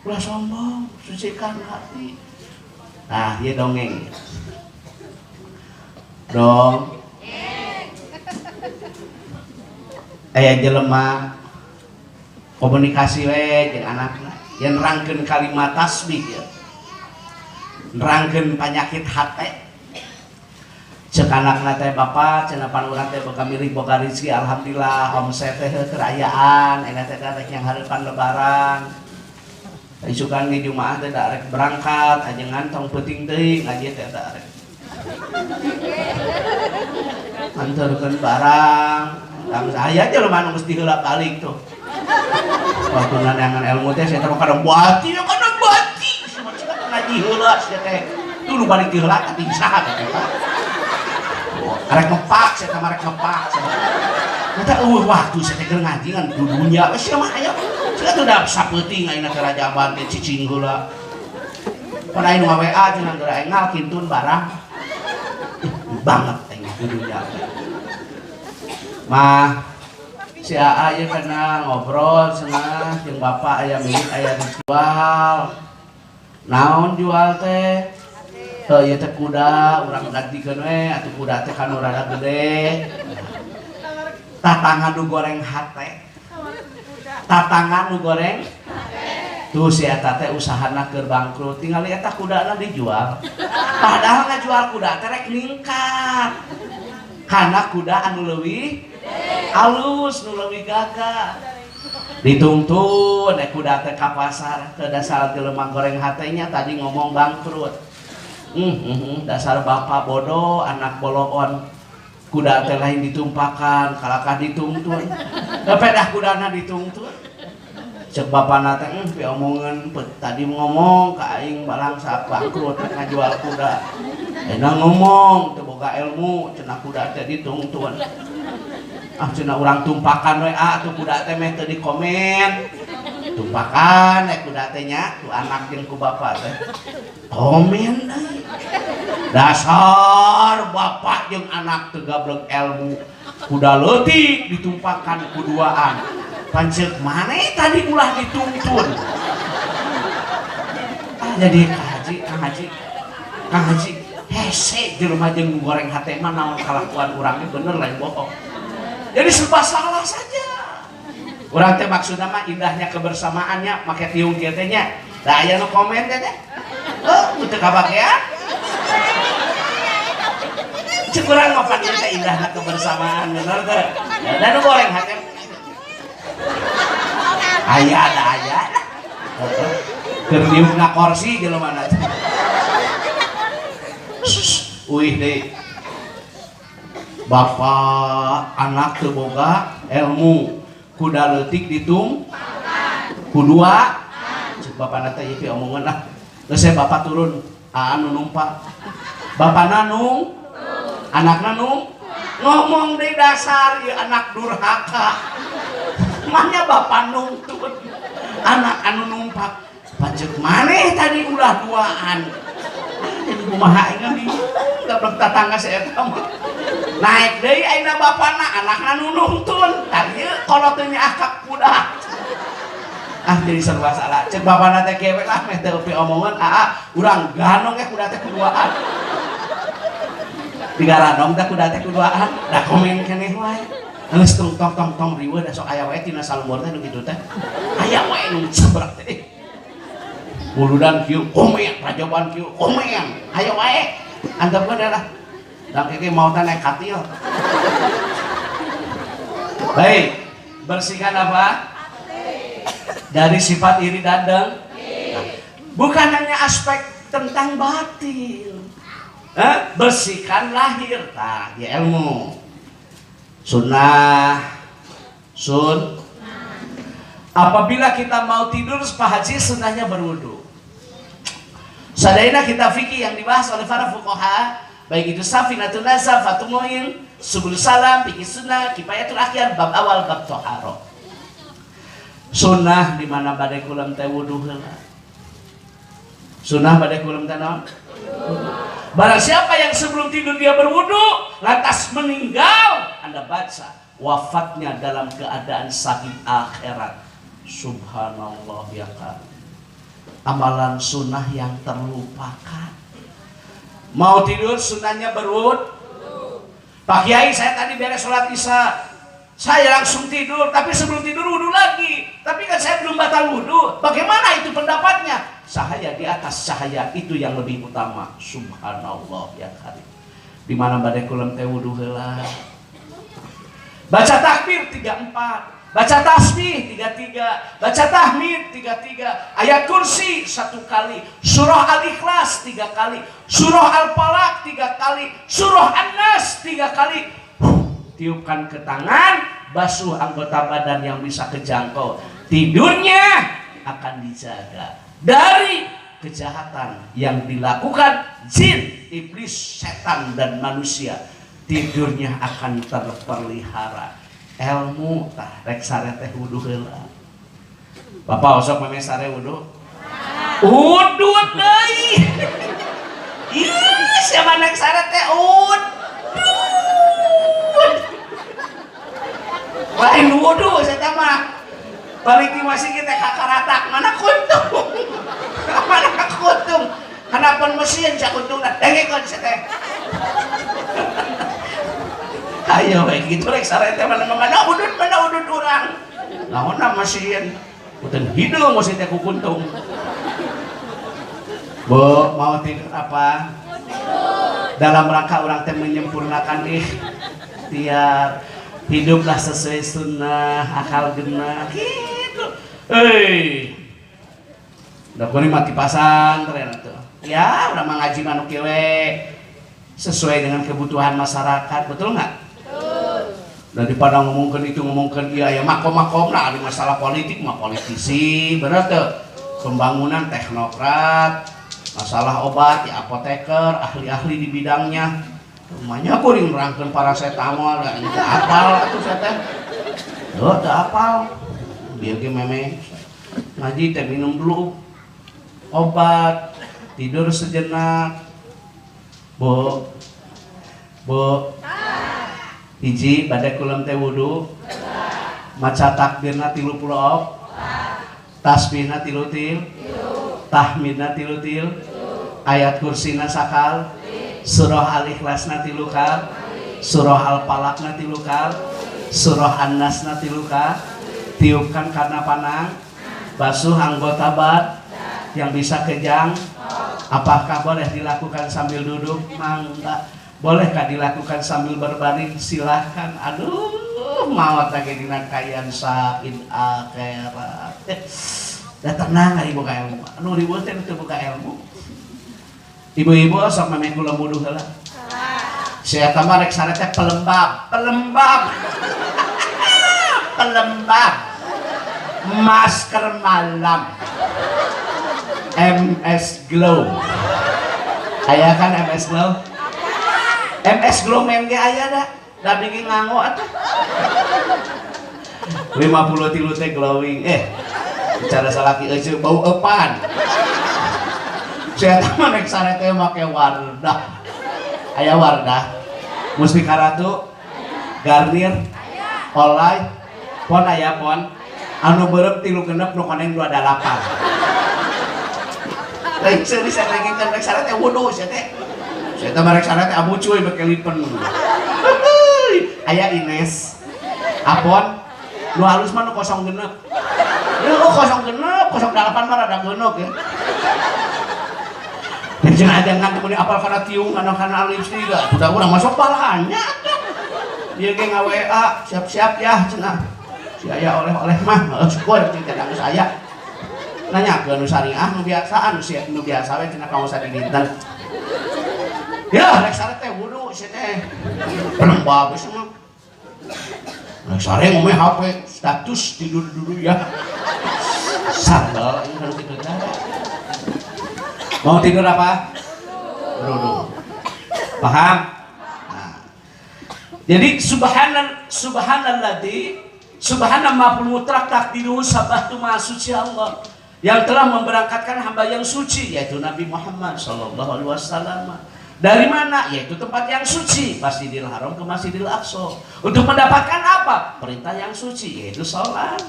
Ulah sombong, sucikan hati. Nah, ieu dongeng. Dong. Aya jelema komunikasi we jeung anakna yang nerangkeun kalimat tasbih ya nerangkeun penyakit hate ceuk anakna teh bapa cenah pan urang teh boga milih boga rezeki alhamdulillah omset teh kerayaan eta teh rek yang hareupan lebaran isukan di Jumaah teh da rek berangkat ajengan tong peuting teuing ngaji teh da rek anterkeun barang tangis aya jelema anu mesti heula balik tuh waktu nanyangan ilmu teh saya tahu kadang bati ngaji heula sia teh dulu balik di heula teh saha teh arek ngepak saya teh arek ngepak eta waktu saya teh ngaji ngan dudunya we sia mah aya sia teh da sapeuting ayeuna teh rajaban teh cicing heula pan aya nu WA cenah geura engal kintun barang banget teh dudunya mah si AA ya karena ngobrol cenah jeung bapak aya milik aya dijual naon jual teh teu ieu teh kuda urang gantikeun we atuh kuda teh kan rada gede tatangan nu goreng hate tatangan nu goreng tuh si eta teh usahana keur bangkrut tinggal eta kudana dijual padahal ngajual kuda teh rek ningkat kana kuda anu leuwih alus nu leuwih gagah dituntun kuda teh ka pasar teu dasar jelema goreng hatenya tadi ngomong bangkrut dasar bapak bodoh anak boloon kuda teh lain ditumpakan kalakah dituntun pedah kudana dituntun cek bapana teh omongan tadi ngomong ka aing balang saat bangkrut ngajual kuda enak ngomong teu boga ilmu cenah kuda teh dituntun cenah urang tumpakan we tuh kuda teh meh teu dikomen tumpakan kuda teh nya ku anak jeung ku bapak teh komen deui dasar bapak jeung anak teu gablek ilmu kuda leutik ditumpakan kuduaan pancet maneh tadi ulah dituntun jadi Kang Haji hese jelema jeung goreng hate mah naon kalakuan urang bener lain bohong jadi serba salah saja urang teh maksudna mah indahnya kebersamaannya make tiung kieu teh nya da aya nu komen teh teu kabagean cek urang mah pan teh indahnya kebersamaan bener teh da nu goreng hate aya keur diungna kursi jelema na uih deh bapak anak teu boga ilmu kuda leutik ditung kudua cek bapak nata ieu omongan lah geus bapak turun anu numpak bapak nanung anak nanung ngomong deui dasar ieu anak durhaka mahnya bapak nungtun anak anu numpak pancet maneh tadi ulah duaan jadi kumaha ingat di gablek tatangga saya tahu naik deui ayeuna bapana anakna nu nuntun tadi kalau teu nyaakak kuda jadi serba salah cek bapana teh kewe lah meh teu omongan urang ganong ya kuda teh kuduaan digaranong teh kuda teh kuduaan da komen keneh wae geus tong riweuh da sok aya wae tina salumur teh nu kitu teh aya wae nu sebrek teh buludan kieu komen rajoban kieu komen ayo wae antepkeun adalah da keke mau teh naik katil baik bersihkan apa dari sifat iri dadang bukan hanya aspek tentang batin bersihkan lahir ya ilmu sunnah apabila kita mau tidur Pak Haji sunnahnya berwudu. Sadaina kita fikih yang dibahas oleh para fuqaha baik itu Safinatun Nazaf, Fathul Muin, Subul Salam, fikih sunnah, Kifayatul Akhyar, bab awal bab toharo. Sunnah di mana badai kulam teh wudu heula. Sunnah badai kulam teh naon? Barang siapa yang sebelum tidur dia berwudu lantas meninggal, Anda baca wafatnya dalam keadaan sahih akhirat. Subhanallah ya kan. Amalan sunnah yang terlupakan. Mau tidur sunnahnya berwudu. Pak Kiai saya tadi beres sholat isya, saya langsung tidur, tapi sebelum tidur wudu lagi. Tapi kan saya belum batal wudu. Bagaimana itu pendapatnya? Cahaya di atas cahaya itu yang lebih utama. Subhanallah ya karim. Di mana badai kulam teh wudu heula. Baca takbir 34. Baca tasbih 33, baca tahmid 33, ayat kursi 1 kali, surah Al-Ikhlas 3 kali, surah Al-Falaq 3 kali, surah An-Nas 3 kali. Tiupkan ke tangan, basuh anggota badan yang bisa kejangkau. Tidurnya akan dijaga dari kejahatan yang dilakukan jin, iblis, setan dan manusia. Tidurnya akan terpelihara. Ilmu tah rek sare teh wudu heula. Bapak osok meme sare wudu. Wudu deui. Ih, siapa nek sare teh wudu. Lain wudu saya mah. Balik di masih kita kakaratak mana kuntung. Mana kuntung. Kenapa mesin cak kuntungna? Dengekon saya teh. Ayo kayak gitu rek sarete mana udut urang naonna masieun puteun hidung masih teh ku kuntung mau tidur apa dalam rangka urang teh menyempurnakan ikhtiar hiduplah sesuai sunnah akal genah gitu udah kuning mati pasantren tuh ya udah mengaji manuk kieu sesuai dengan kebutuhan masyarakat betul nggak? Daripada ngomongkan itu ngomongkan iya ya makom nah ada masalah politik mah politisi bener tuh pembangunan teknokrat masalah obat ya apoteker ahli-ahli di bidangnya rumahnya kuring nerangkeun paracetamol enggak apal atuh saya teh teu apal bieu ge meme ngaji teh minum dulu obat, tidur sejenak. Bu hiji badai kulam teh wudu, maca takbirna 30, tasbihna 3, tahmidna 3, ayat kursina sakal, surah al-ikhlasna 3 kal, surah al-falaqna 3 kal, surah an-nasna 3 kal, tiupkan karena panang, basuh anggota bad yang bisa kejang. Apakah boleh dilakukan sambil duduk? Mangga. Bolehkah dilakukan sambil berbaring? Silahkan. Aduh, maot lagi dina kayan sakin akhirat. Dah tenang ibu ka ilmu. Anu ribut teh teu buka ilmu. Ibu-ibu sok memeh kula wudu heula. Saya tambah rek sare teh pelembab. Masker malam. MS Glow. Aya kan MS Glow? MS Glow men ge aya da. Da bikin nganggo atuh. 53 teh glowing. Bicara salaki euceuk bau eupan. Saya mah nek sare teh make Wardah. Aya Wardah. Mustika Ratu. Garnier. Olay. Pon aya pon. Anu beureum 3 genep nu koneng 28. Lain serius yang lagi kan rek sare teh wudu sia teh. Saya teh rek sare teh abu cuy bake lipen. Aya Ines. Apon nu halus mah nu 0 genep. Lu 0 genep, 08 mah rada geunok ya. Dan cenah ada ngan teu apal kana tiung kana lipstick ga. Udah urang masuk balanya. Dia ge nga-WA, siap-siap ya cenah. Si aya oleh-oleh mah, syukur tidak saya. Nanya ke anu syariah nu biasa nu biasa we cenah kaos di dinten. Ya rek sare teh wudu sia teh. Pelembab geus mah. Rek sare ngomeh HP status tidur dulu ya. Sandal ini kalau tidur teh. Mau tidur apa? Duduk. Paham? Nah. Jadi subhanalladzi subhana ma'ful mutlaq takdiruhu sabahtu ma suci Allah yang telah memberangkatkan hamba yang suci yaitu Nabi Muhammad sallallahu alaihi wasallam. Dari mana? Yaitu tempat yang suci, Masjidil Haram ke Masjidil Aqsa. Untuk mendapatkan apa? Perintah yang suci yaitu salat.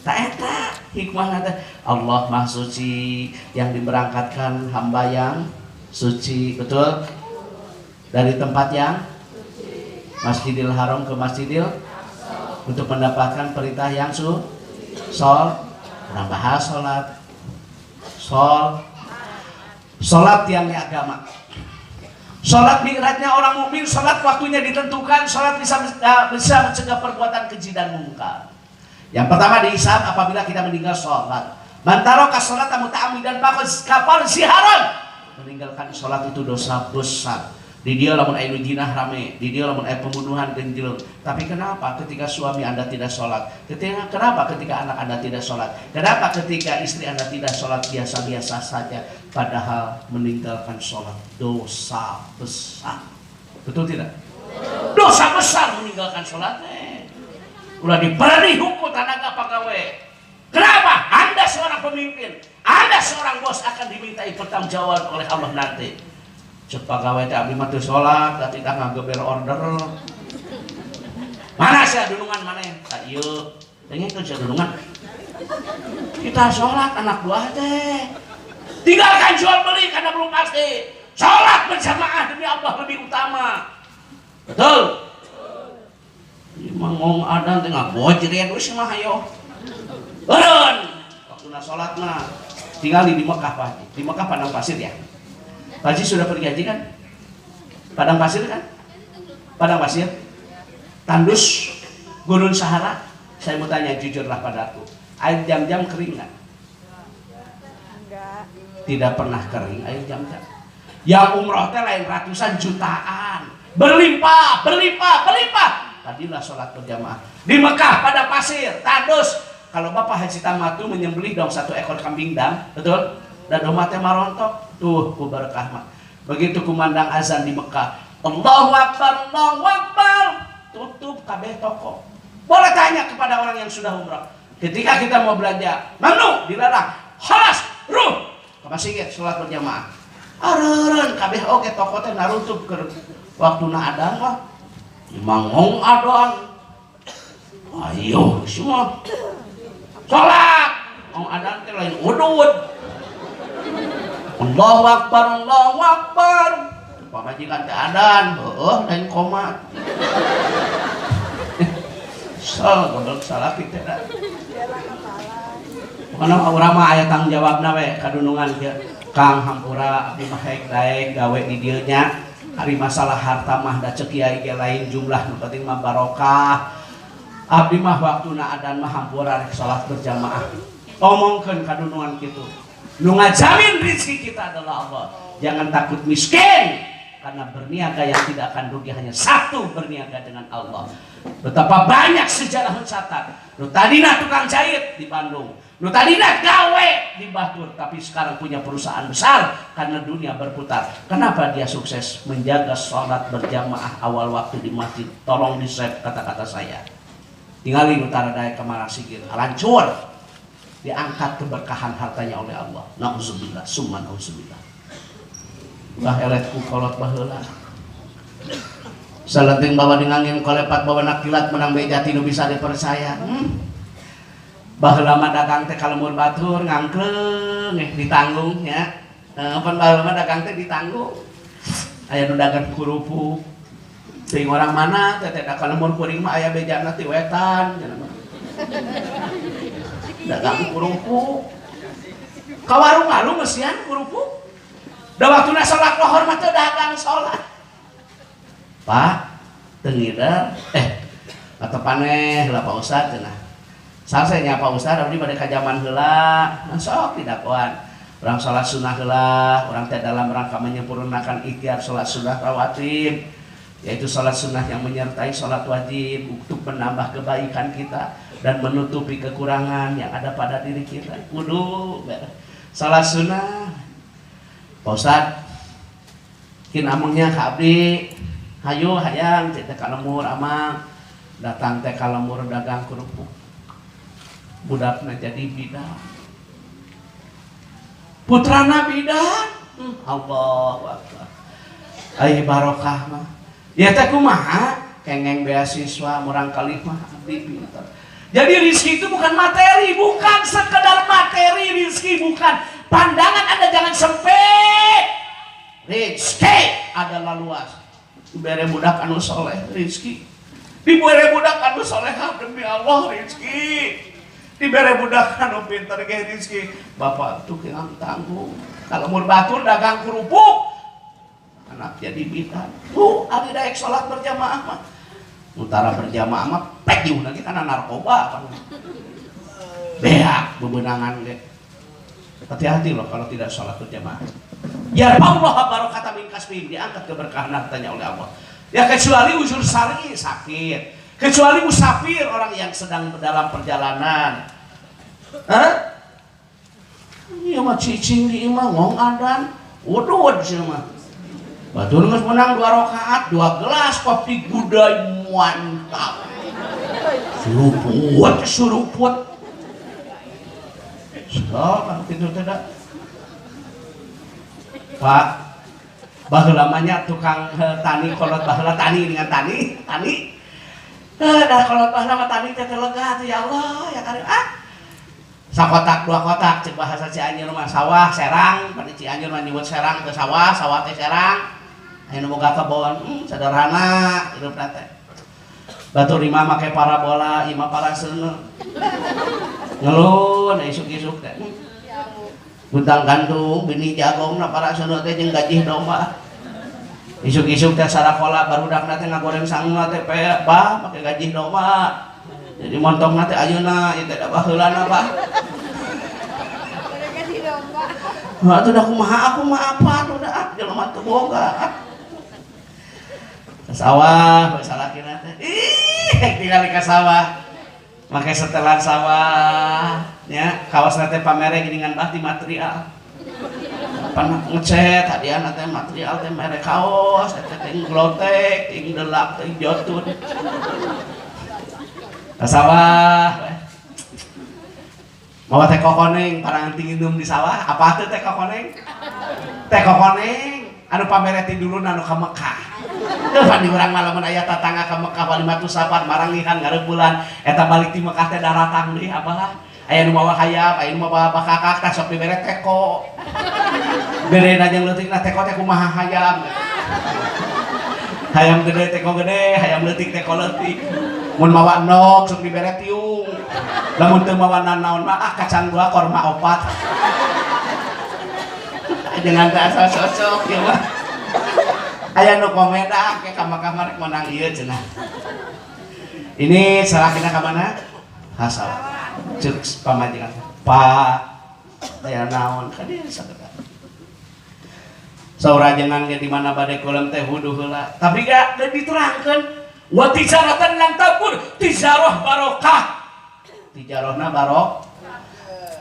Ta eta hikmahna teh Allah Maha Suci yang diberangkatkan hamba yang suci, betul? Dari tempat yang Masjidil Haram ke Masjidil untuk mendapatkan perintah yang orang bahas sholat yang agama. Sholat mi'rajnya orang mukmin, sholat waktunya ditentukan, sholat bisa mencegah perbuatan keji dan mungkar. Yang pertama dihisab apabila kita meninggal sholat. Man taraka sholata muta'ammidan faqad kafara siharan. Meninggalkan sholat itu dosa besar. Di dia lamun aya jinah rame, di dia lamun aya pembunuhan genjil. Tapi kenapa ketika suami Anda tidak sholat? Kenapa ketika anak Anda tidak sholat? Kenapa ketika istri Anda tidak sholat biasa-biasa saja? Padahal meninggalkan sholat dosa besar. Betul tidak? Dosa besar meninggalkan sholat. Ulah diberi hukum tenaga pegawai. Kenapa? Anda seorang pemimpin, Anda seorang bos akan dimintai pertanggungjawab oleh Allah nanti. Cek pegawai teh abdi mah teu salat, da tidak ngageber order. Mana sia dunungan maneh? Ka ieu. Dengekeun sia dunungan. Kita salat anak buah teh. Tinggalkan jual beli karena belum pasti. Salat berjamaah demi Allah lebih utama. Betul? Ieu mah ngong adan teh ngabojrean we mah hayo. Eureun. Waktuna salatna tinggal di Mekah Pak. Di Mekah padang pasir ya. Pak Haji sudah pergi haji kan? Padang pasir kan? Padang pasir, tandus, gurun Sahara. Saya mau tanya jujurlah padaku, air jam-jam kering nggak? Tidak pernah kering air jam-jam. Yang umroh teh lain ratusan jutaan, berlimpah. Tadilah sholat berjamaah di Mekah pada pasir, tandus. Kalau Bapak Haji Tamatu menyembelih dong 1 ekor kambing dam, betul? Dan umatnya marontok. Tuh ku berkah mah. Begitu kumandang azan di Mekah, Allahu Akbar, Allahu Akbar, tutup kabeh toko. Boleh tanya kepada orang yang sudah umrah, Ketika kita mau belanja, mamnu dilarang. Halas, ruh. Kamasingit salat berjamaah. Areureun kabeh oge toko teh narutup keur waktuna adan mah. Mangong adan. Ayo semua. Salat. Ong adan teh lain udud. Allahu Akbar, Allahu Akbar. Pamajikan teh adan, heueuh lain komat. Sal goblok salah kita dah. Karena urang mah aya tanggung jawabna we kadunungan kieu. Kang hampura abdi mah daek gawe di dieu nya. Ari masalah harta mah da ceuk kiai ge lain jumlah nu penting mah barokah. Abdi mah waktuna adzan mah hampura rek salat berjamaah. Omongkeun kadunungan kitu. Nu ngajamin rezeki kita adalah Allah. Jangan takut miskin. Karena berniaga yang tidak akan rugi hanya satu, berniaga dengan Allah. Betapa banyak sejarah mencatat. Nu tadina tukang jahit di Bandung, nu tadina gawe di Batur, tapi sekarang punya perusahaan besar karena dunia berputar. Kenapa dia sukses? Menjaga sholat berjamaah awal waktu di masjid. Tolong di-save kata-kata saya. Tinggalin utara daya Kemara Sigir, hancur. Diangkat keberkahan hartanya oleh Allah. Nauzubillah, summa nauzubillah. Bah eletku kolot baheula. Salenting bawa dingangin kolepat bawa nakilat menang bejati nu bisa dipercaya. Baheula mah dagang teh kalemur batur ngangkleng ditanggung nya. Pan baheula mah dagang teh ditanggung. Aya nu dagang kerupuk. Teuing orang mana teh da kalemur kuring mah aya bejana ti wetan. Dagang kerupuk. Ka warung alung mesian kerupuk. Da waktuna salat lohor mah teu dagang salat. Pak, teu ngidar. Atuh paneh heula Pak Ustad cenah. Salse nya Pak Ustad abdi bade ka jaman heula, sok didakwaan. Urang salat sunah heula, urang teh dalam rangka menyempurnakan ikhtiar salat sunah rawatib, yaitu salat sunah yang menyertai salat wajib untuk menambah kebaikan kita dan menutupi kekurangan yang ada pada diri kita. Kudu salat sunah. Pak Ustad, kin amengnya ka abdi, hayu hayang teh ka lemur amang, datang teh ka lemur dagang kerupuk. Budakna jadi bidan. Putrana bidan. Allahu Akbar. Ai barokah mah. Ya teh kumaha? Kengeng beasiswa murang kalimah abdi pinter. Jadi rizki itu bukan materi, bukan sekedar materi rizki, bukan. Pandangan Anda jangan sempit. Rizki adalah luas. Dibere budak anu soleh rizki. Dibere budak anu solehah demi Allah rizki. Dibere budak anu pinter ge rizki. Bapak tukang tanggung. Kalau mur batur dagang kerupuk. Anak jadi bidan. Tuh ari daek salat berjamaah mah. Utara berjamaah mah pek lagi kana narkoba kan. Beak bebenangan ge. Hati-hati loh kalau tidak sholat berjamaah. Ya Allah barokata min kasbihim, diangkat keberkahan hartanya oleh Allah. Ya kecuali uzur syar'i sakit, kecuali musafir orang yang sedang dalam perjalanan. Iya mah cicing di imah ngong adan, waduh sih mah. Batur geus menang 2 rakaat, 2 gelas kopi gudai mantap. Suruput. Oh, pintu tidak. Pak, baheula lamanya tukang tani kolot baheula tani dengan tani. Dah kolot baheula mah tani teh lega tuh ya Allah ya kali sakotak 2 kotak cek bahasa Cianjur mah sawah serang, pada Cianjur mah nyebut serang ke sawah teh serang. Aya nu boga kebon, sederhana hidupna teh. Batur imah make parabola, imah paraseuna. Ngelun isuk-isuk teh. Buntang gantung bini jagongna paraseuna teh jeung gajih domba. Isuk-isuk teh sarakola barudakna teh ngagoreng sangna teh bah make gajih domba. Jadi montongna teh ayeuna ieu teh da baheulana Pak. Gajih domba. Wah atuh da kumaha aku mah apa atuh da jelema teu boga. Sawah salakina teh. Tinggal ka sawah. Make setelan sawah nya kaosna teh pamere geuningan bahti material. Pan ngecat hadiahna teh material teh mere kaos teh ting glotek, ting delak, ting jotun. Ka sawah Mau teh kokoneng parang minum di sawah apa tuh teh kokoneng? Teh kokoneng anu pamereti dulu anu ka Mekah. Teu pandi urang malamun aya tatangga ka Mekah Walimatus Safar marangihan ngarebulan eta balik ti Mekah teh daratang deui apalah. Aya nu mawa hayam, aya nu mawa bakakak tah sok dibere teko. Gedena jeung leutikna teko teh kumaha hayam. Hayam gede teko gede, hayam leutik teko leutik. Mun mawa nok sok dibere tiung. Lamun teu mawa nanaon mah kacang dua korma opat. Jangan teu asal sosok ya mah. Aya nu komeda ke kamar-kamar menang ieu cenah. Ini salahkeuna ka mana? Hasal. Cuk pamajikan. Pak aya naon ka dieu sageda. Saurajengan ge di mana bade kulam teh wudu heula. Tapi gak diterangkeun wa tijaratan lang tabur, tijarah barokah. Tijarahna barok.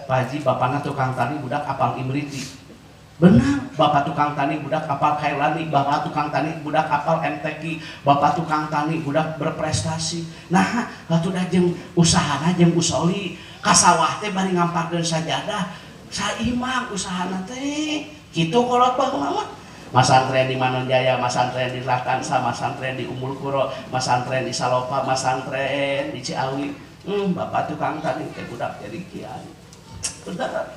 Pak Haji bapana tukang tani budak apal Imriti. Benar, bapak tukang tani budak kapal Kailani, bapak tukang tani budak kapal MTQ, bapak tukang tani budak berprestasi. Nah, latu dah jeung usahana jeung usoli kasawah teh bari ngamparkeun sajadah. Saimang usahana teh. Kitu kolot baheula mah. Masantren di Manonjaya, masantren di Lakansa, masantren di Ummul Qura, masantren di Salopa, masantren di Ciawi. Bapak tukang tani teh budak jadi kiai. Bener.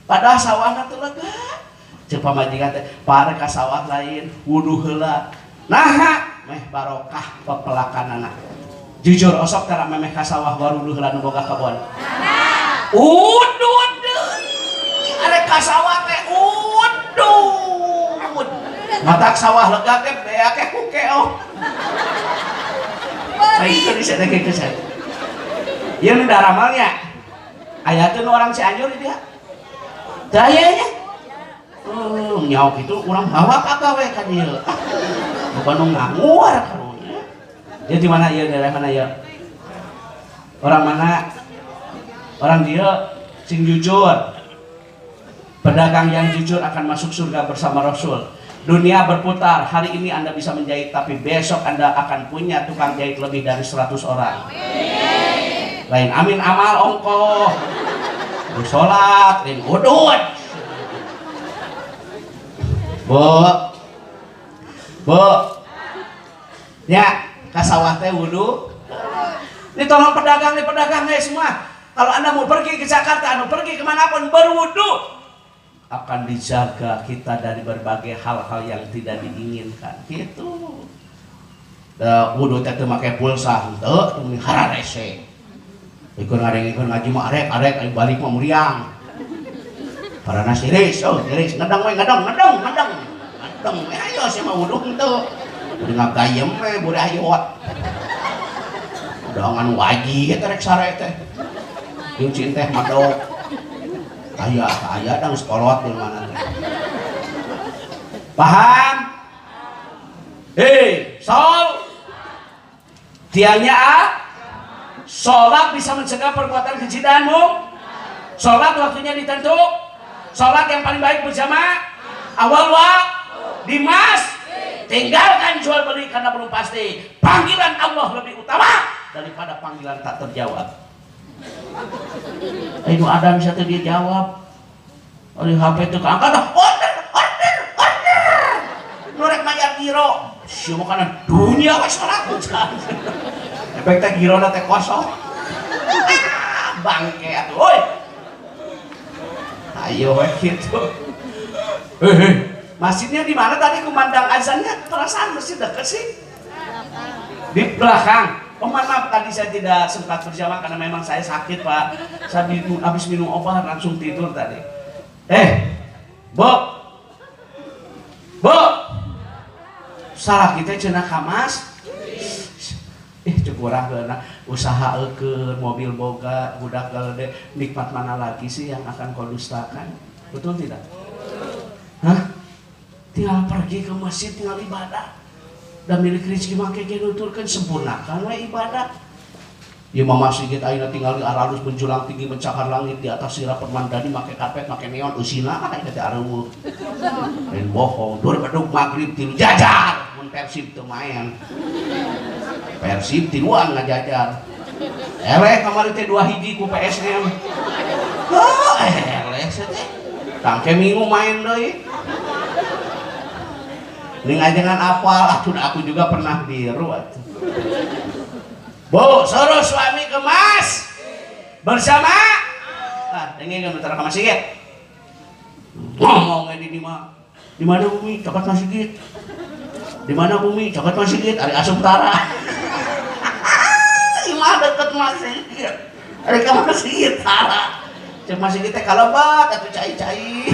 Padahal sawahna teh lega. Cek pamajikan teh pare ka sawah lain wudu heula. Nah, meh barokah pepelakanana. Jujur osok tara memeh ka sawah warudu heula nu boga kebon. Udud deui. Are ka sawah teh udud. Matak sawah lega teh bea ke kukeo. Baik teh bisa teh kesan. Ieu nu daramalnya. Aya teh nu orang Cianjur di dia. Daya nya. Nyawa itu orang bawa kagawe kan ieu. Bukan nu nganguar karunya. Dia di mana ieu daerah mana ieu? Orang mana? Orang dia sing jujur. Pedagang yang jujur akan masuk surga bersama Rasul. Dunia berputar, hari ini Anda bisa menjahit tapi besok Anda akan punya tukang jahit lebih dari 100 orang. Amin. Lain amin amal ongkoh. Salat, lain udud. Bu, ya kasawah teh wudu. Ini tolong pedagang semua. Kalau Anda mau pergi ke Jakarta, Anda pergi kemanapun berwudu, akan dijaga kita dari berbagai hal-hal yang tidak diinginkan. Gitu. Wudu teh teu make pulsa, henteu teu hararese. Ikut ngareng-ikut ngaji mah arek balik mah muriang. Para nasiris, ngedang we ngedang. Ayo sih mah wudu henteu. Bari ngagayem we bari ayot. Udangan wajib teh rek sare teh. Jeung teh madok. Aya dang sekolot di mana teh. Paham? Sol. Tianya sholat bisa mencegah perbuatan keji danmu. Sholat waktunya ditentu. Sholat yang paling baik berjamaah. Awal Dimas, tinggalkan jual beli karena belum pasti. Panggilan Allah lebih utama daripada panggilan tak terjawab. Ayo Adam bisa dia jawab. Oleh HP itu keangkat, order. Nurek mayar giro. Siapa karena dunia wes sholat. Efek teh giro teh kosong. Bangke atuh, oi. Ayo gitu. Masjidnya di mana tadi kumandang azannya? Perasaan masjid dekat sih. Di belakang. Oh maaf tadi saya tidak sempat berjamaah karena memang saya sakit Pak. Saya habis minum obat langsung tidur tadi. Bu. Salah kita cenah kamas. Cukup orang kena usaha ke mobil boga budak galede nikmat mana lagi sih yang akan kau dustakan? Betul tidak? Hah? Tinggal pergi ke masjid tinggal ibadah. Dan milik rezeki make ge nuturkeun sempurnakan we ibadah. Ieu mah masjid ayeuna tinggal di aralus menjulang tinggi mencakar langit di atas sirah permandani make karpet make neon usina eta teh areueuh. Lain bohong, dur bedug magrib tilu jajar mun Persib teu main. Persib tiluan ngajajar. Eleh kamari teh 2-1 ku PSM. Oh, les teh. Tangke minggu main deui. Ning ajengan apal, aku juga pernah biru atuh. Bu, suruh suami kemas bersama. Dengerin bentar ke Mas Sigit. Ngomongnya di mana Bumi? Cokot Mas Sigit. Di mana Bumi? Cokot Mas Sigit. Ari Asuptara. Imah deket Mas Sigit. Ari ka Mas Sigit tara. Cek Mas Sigit teh kalobat atuh cai-cai.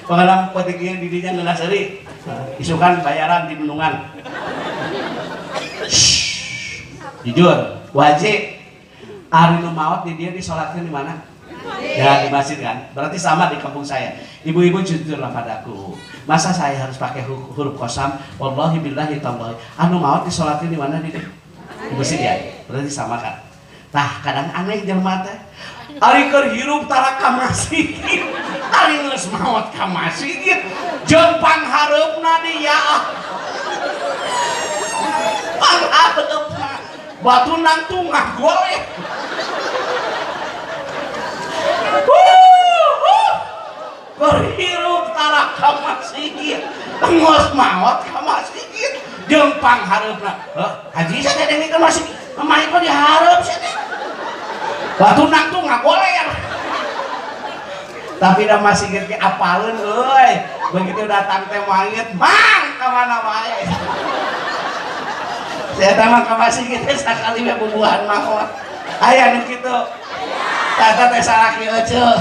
Pengalaman petinggian didinya ngelasari. Isukan bayaran di Gunungan. Jujur, wajib. Hari nu maot di dia disolatkan di mana? Ya di masjid kan. Berarti sama di kampung saya. Ibu-ibu jujurlah padaku. Masa saya harus pakai huruf qasam? Wallahi billahi tallahi. Anu maot disolatkan di mana di masjid ya? Berarti sama kan? Tah kadang aneh jelema teh. Ari keur hirup tara ka masjid. Ari geus maot ka masjid. Jeung panghareupna dia. Panghareupna batu nang tungah goleh. Berhirup tara ka masjid. Geus maot ka masjid. Jeung panghareupna. Haji saya dengikeun masjid. Mamae kok dihareup sia teh. Batu nang tuh nggak boleh ya. Tapi dah masih gitu apalun, euy. Begitu datang teh mayit, bang, kemana wae. Saya tamak ka masih gitu sakali we bubuhan mah. Aya nu kitu. Tata teh salaki euceu.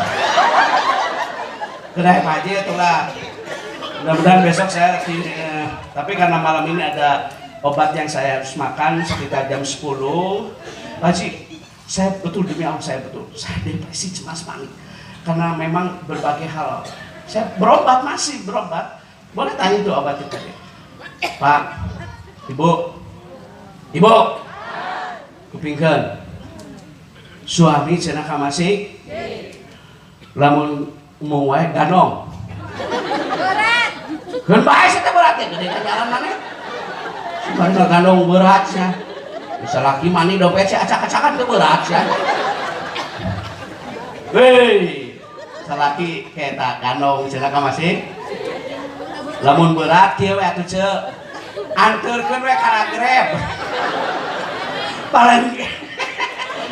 Gerai Haji itulah. Mudah-mudahan besok saya tapi karena malam ini ada obat yang saya harus makan sekitar jam 10. Haji, saya betul demi Allah saya depresi cemas panik karena memang berbagai hal. Saya berobat masih berobat. Boleh tanya itu obat itu tadi. Pak, ibu, kupingkeun. Suami cenah ka masih. Lamun mau wae ganong. Berat. Keun bae teh berat ya gede jalan maneh. Sumpah ganong berat nya. Bisa laki mani dompet sih acak-acakan ke berat ya. Hei, salaki kita ganong celaka masih. Lamun berat kieu we atuh ceu. Anturkeun we kana Grab.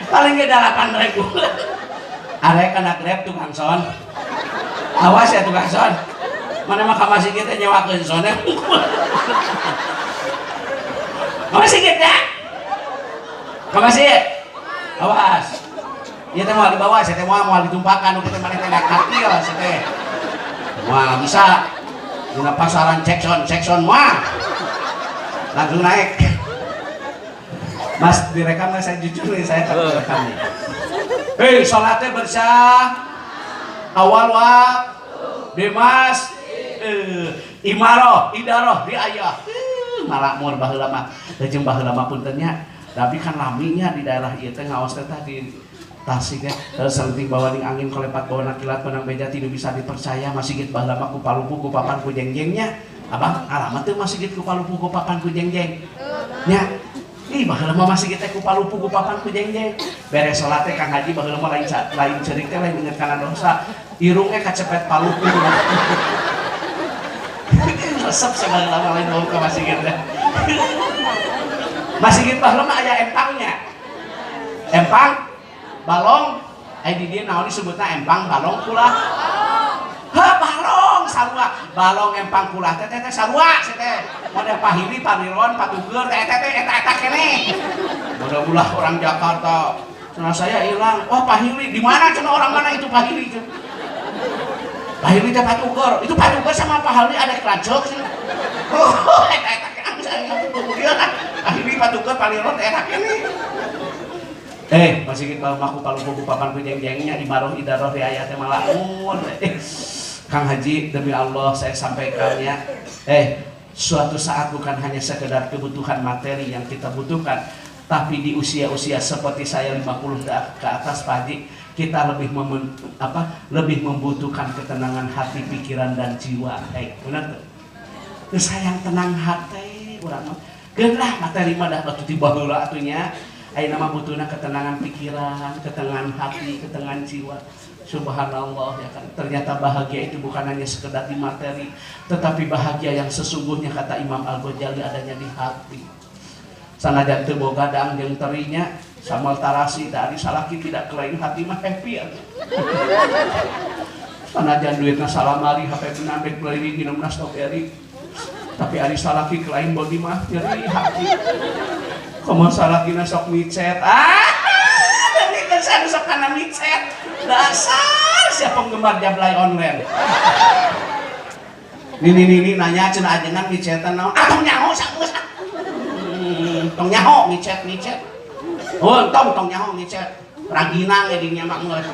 Paling ge 8.000. Are kana Grab tukang son. Awas ya tukang son. Mana mah ka masih kita nyewakeun sonnya. Masih kita. Makasih. Awas. Ieu teh moal dibawa, saya teh moal ditumpahkan, kita maneh teh katil, saya teh. Moal bisa. Dina pasaran cekson moal. Langsung naik. Mas direkam saya jujur nih saya tak direkam nih. Hei, salatnya bersah. Awal waktu. Dimas. Idaroh di ayah. Malakmur baheula mah. Leujeung baheula mah puntennya. Tapi kan laminya di daerah ieu teh ngaos teh di Tasik ya. Selenting bawa ning angin kolepat bawa kilat benang beja tidak bisa dipercaya masih gitu baheula mah ku palupu ku papan ku jengjengnya. Abang alamat teh masih gitu ku palupu ku papan ku jengjeng. Nya. Ih baheula mah masih gitu ku palupu ku papan ku jengjeng. Beres salat teh Kang Haji baheula mah lain ceurik teh lain inget kana dosa. Irungnya kacepet palupu. Resep sebaheula mah lain bau ka masih gitu. Masih gitu baheula mah aya empangnya. Empang, balong, di dia naon disebutna empang, balong, kulah. Ha balong, sarua, balong empang kulah teh sarua teh. Mode pahili, paniron, patuger teh eta keneh. Mudah-mudahan orang Jakarta. Cenah saya hilang. Wah pahili di mana cenah orang mana itu pahili cenah. Pahili teh patuger. Itu patuger sama pahili ada kerajok cenah. Oh eta kan saya kemudian pahili patuger paniron eta keneh. Masih kita maku palupu papan ku jengjengnya di maroh idaroh di ayat malamun. Kang Haji demi Allah saya sampaikannya. Suatu saat bukan hanya sekedar kebutuhan materi yang kita butuhkan, tapi di usia-usia seperti saya 50 ke atas Pak Haji, kita lebih membutuhkan ketenangan hati, pikiran dan jiwa. Benar tuh. Sayang tenang hati urang mah. Genah materi mah dah batu tiba heula atunya. Ayeuna mah butuhna ketenangan pikiran, ketenangan hati, ketenangan jiwa. Subhanallah ya kan. Ternyata bahagia itu bukan hanya sekedar di materi, tetapi bahagia yang sesungguhnya kata Imam Al-Ghazali adanya di hati. Sanajan teu boga dang jeung terinya, samal tarasi dari salaki tidak kelain hati mah happy atuh. Sanajan duitna salamari HP penambek beli minumna strawberry. Tapi ari salaki kelain body mah nyeri hati. Komo salakina sok micet. Dari kesan sok kana micet. Dasar siapa penggemar jablay online. Nini nanya cenah ajengan micetan naon? Tong nyaho sageus. Tong nyaho micet. Oh, tong nyaho micet. Ragina ge dinya mah geus.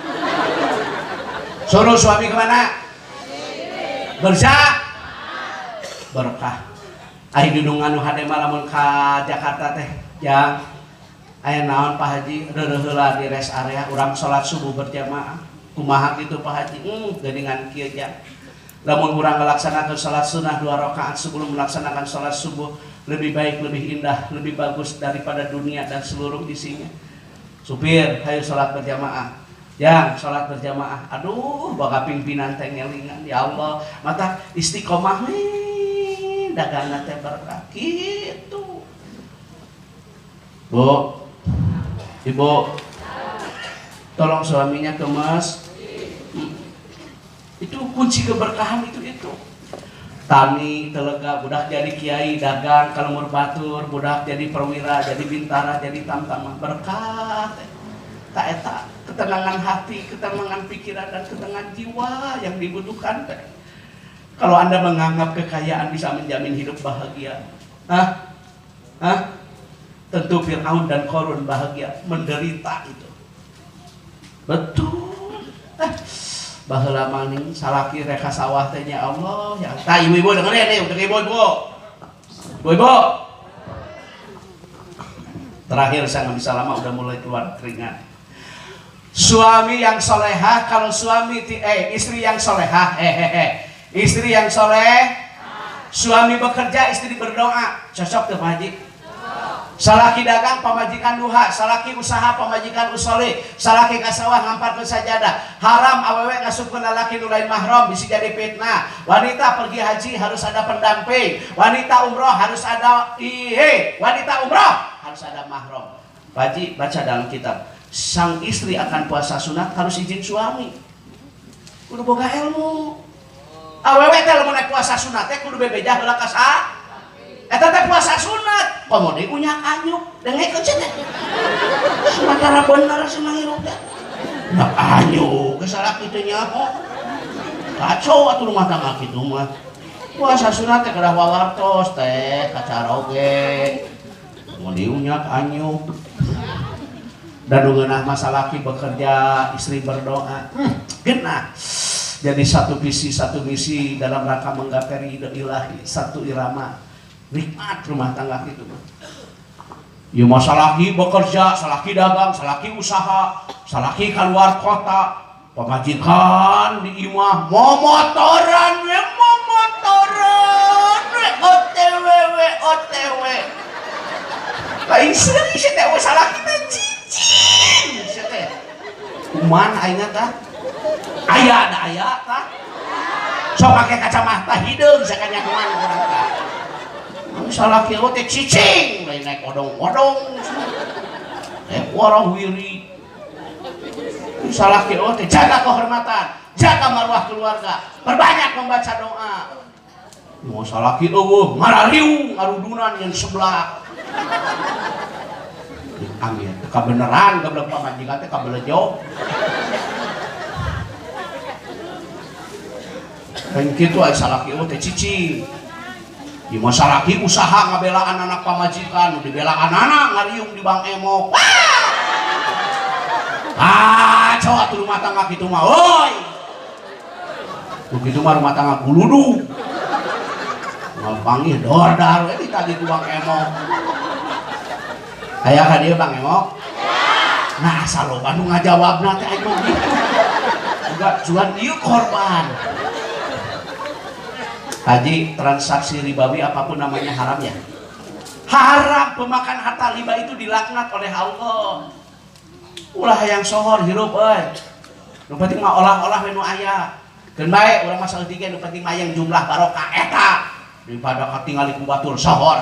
Suruh suami kemana? Berkah. Ai dudungan nu hade mah lamun ka Jakarta teh, yang aya naon Pak Haji, reureuh heula di rest area urang salat subuh berjamaah. Kumaha kitu Pak Haji? Geuningan kieu jang. Lamun urang ngalaksanakeun salat sunnah 2 rakaat sebelum melaksanakan salat subuh, lebih baik, lebih indah, lebih bagus daripada dunia dan seluruh isinya. Supir, hayu salat berjamaah. Yang salat berjamaah, aduh boga pimpinan teh ngelingan ya Allah, mata istiqomah nih dagangan teh berkah kitu. Bu, Ibu, tolong suaminya ke masjid. Itu kunci keberkahan itu. Tani, telega, budak jadi kiai, dagang, kalumur batur, budak jadi perwira, jadi bintara, jadi tamtama, berkah. Tak eta ketenangan hati, ketenangan pikiran dan ketenangan jiwa yang dibutuhkan. Kalau Anda menganggap kekayaan bisa menjamin hidup bahagia, tentu Fir'aun dan Qarun bahagia, menderita itu. Betul. Baheula maning salaki reka sawah teh nya Allah ya. Tah ibu-ibu dengerin nih, untuk ibu-ibu. Ibu-ibu. Terakhir saya nggak bisa lama udah mulai keluar keringat. Suami yang solehah, kalau istri yang solehah, istri yang soleh, suami bekerja, istri berdoa, cocok tuh Pak Haji. Salaki dagang, pamajikan duha, salaki usaha, pamajikan usoli, salaki kasawah ngampar ke sajadah. Haram awewe ngasupkeun lalaki nu lain mahram bisa jadi fitnah. Wanita pergi haji harus ada pendamping. Wanita umroh harus ada mahram. Pak Haji baca dalam kitab, sang istri akan puasa sunat harus izin suami. Kudu boga ilmu. Awewe teh lamun puasa sunat teh kudu bebejah heula ka sa. Eta teh puasa sunat, komo deui unyak anyuk, dengekeun cenah. Sementara bener cenah hirup teh. Da anyuk geus salaki teh nyaho. Kacau atuh rumah tangga kitu mah. Puasa sunat teh kedah wawartos teh, kacaroge. Komo deui unyak anyuk. Dan ngeunah masa laki bekerja, istri berdoa, genah. Jadi satu misi dalam rangka menggapai ridho ilahi, satu irama, nikmat rumah tangga itu. Ya masalaki bekerja, salaki dagang, salaki usaha, salaki keluar kota, pemajikan di imah, momotoran, OTW. Lain sering sih teh salaki teh. Kuman ayeuna tah? Aya tah? Sok make kacamata hideung sakanya kuman urang tah. Salaki teh cicing, lain naik odong-odong. Warah wiri. Salaki teh jaga kehormatan, jaga marwah keluarga, perbanyak membaca doa. Mau salaki eueuh marariung ngarudunan yang sebelah. Amin. Kebenaran goblok pamajikan teh kabelejo. Kan kitu aya salaki teh cicing. Di masalaki usaha ngabelaan anak pamajikan, nu dibelaan anak ngariung di Bang Emok. Kacau atuh rumah tangga kitu mah, euy. Begitu mah rumah tangga guludu. Ngapangih dordar we ditagih ku Bang Emok. Aya ka dieu Bang Emok? Nah, saloba nu ngajawabna teh aing mah gitu. Juga cuan ieu korban. Haji, transaksi ribawi apapun namanya haram ya? Haram pemakan harta riba itu dilaknat oleh Allah. Ulah yang sohor hirup euy. Nu penting mah olah-olah menu aya. Keun bae urang mah saeutik nu penting mah yang jumlah barokah eta. Daripada katingali ku batur sohor.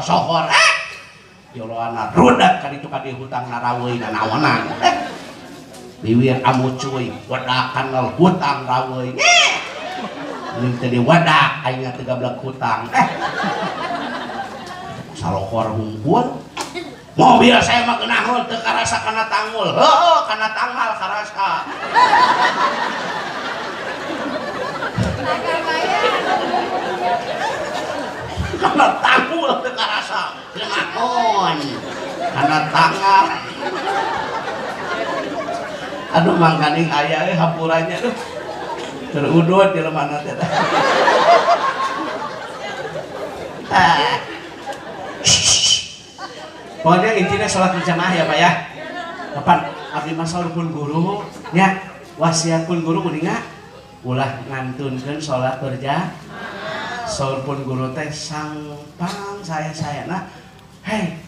Yoloana rudak ka ditu ka dieu hutang naraweuina naonan. Biwir amu cuy, wadakan nol hutang raweuy. Leuwih teh wadak aing teh gablek hutang. Salokor hungkul. Mobil saya mah geunahun teu karasa kana tangul. Heuh, kana tanggal karasa. Kana tangul teu karasa. Geunahun. Kana tanggal. Aduh mangkaning aya euy hampurannya tuh. Terudut jelema teh. Pokoknya intinya sholat berjamaah ya Pak ya. Kapan abdi mah saurpun guru nya wasiatpun guru kuninga ulah ngantunkeun sholat berjamaah. Saurpun guru teh sangpang saya-sayana hei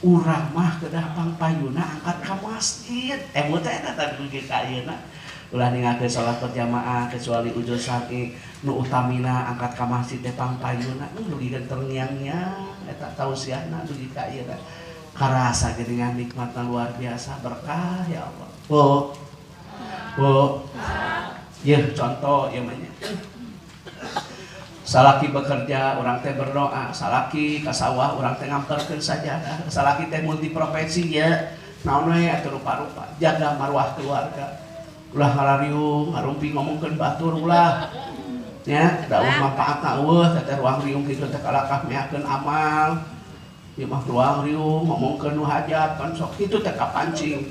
urang mah kedah pangpayuna angkat ka masjid. Emu teh eta dugi ka ayeuna. Ulah ningakeun sholat berjamaah kecuali ujul saki nu utamina angkat ka masjid teh pangpayuna dugikeun terngiang-ngiang eta tausiahna dugi ka ayeuna. Karasa dengan nikmatnya luar biasa berkah ya Allah. Bu, ya contoh ya banyak. Salaki bekerja, orang teh berdoa. Salaki ke sawah, orang teh ngamperkeun sajadah. Salaki teh multiprofesi ya. Naon we atuh rupa-rupa jaga marwah keluarga. Ulah ngarariung, ngarumpi ngomongkeun batur ulah. Ya, daun manfaatna eueuh teh ruang riung kitu teh kalakah meakeun amal. Ieu mah ruang riung ngomongkeun nu hajat kan sok kitu teh kapancing.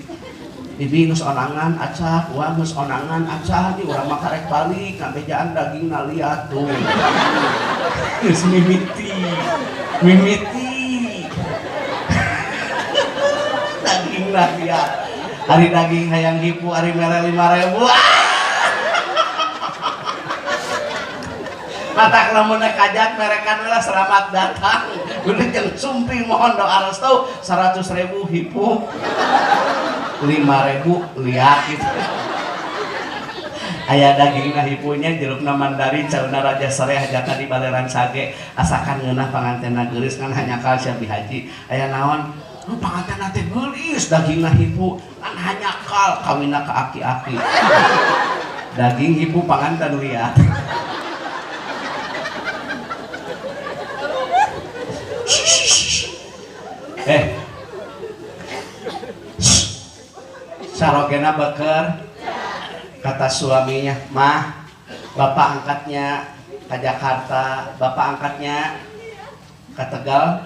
Bibi geus onangan acah, uang geus onangan acah di urang mah karek balik ngabejaan dagingna liat tuh. Geus mimiti. Dagingna liat. Ari daging hayang hipu ari mere 5.000. Matak lamun kajat merekan lah selamat datang. Geuning jeung sumpi mohon doa restu 100.000 hipu. 5.000 lihat gitu. Aya dagingna hipunya jerukna mandari cauna raja sare hajatna di baleran sage asakan ngeunah pangantenna geulis ngan hanya kal sia bihaji. Aya naon? Pangantenna teh geulis dagingna hipu ngan hanya kal kawinna ka aki-aki. Daging hipu panganten lihat. Sarogena beker kata suaminya, mah bapak angkatnya ke Jakarta, bapak angkatnya ke Tegal.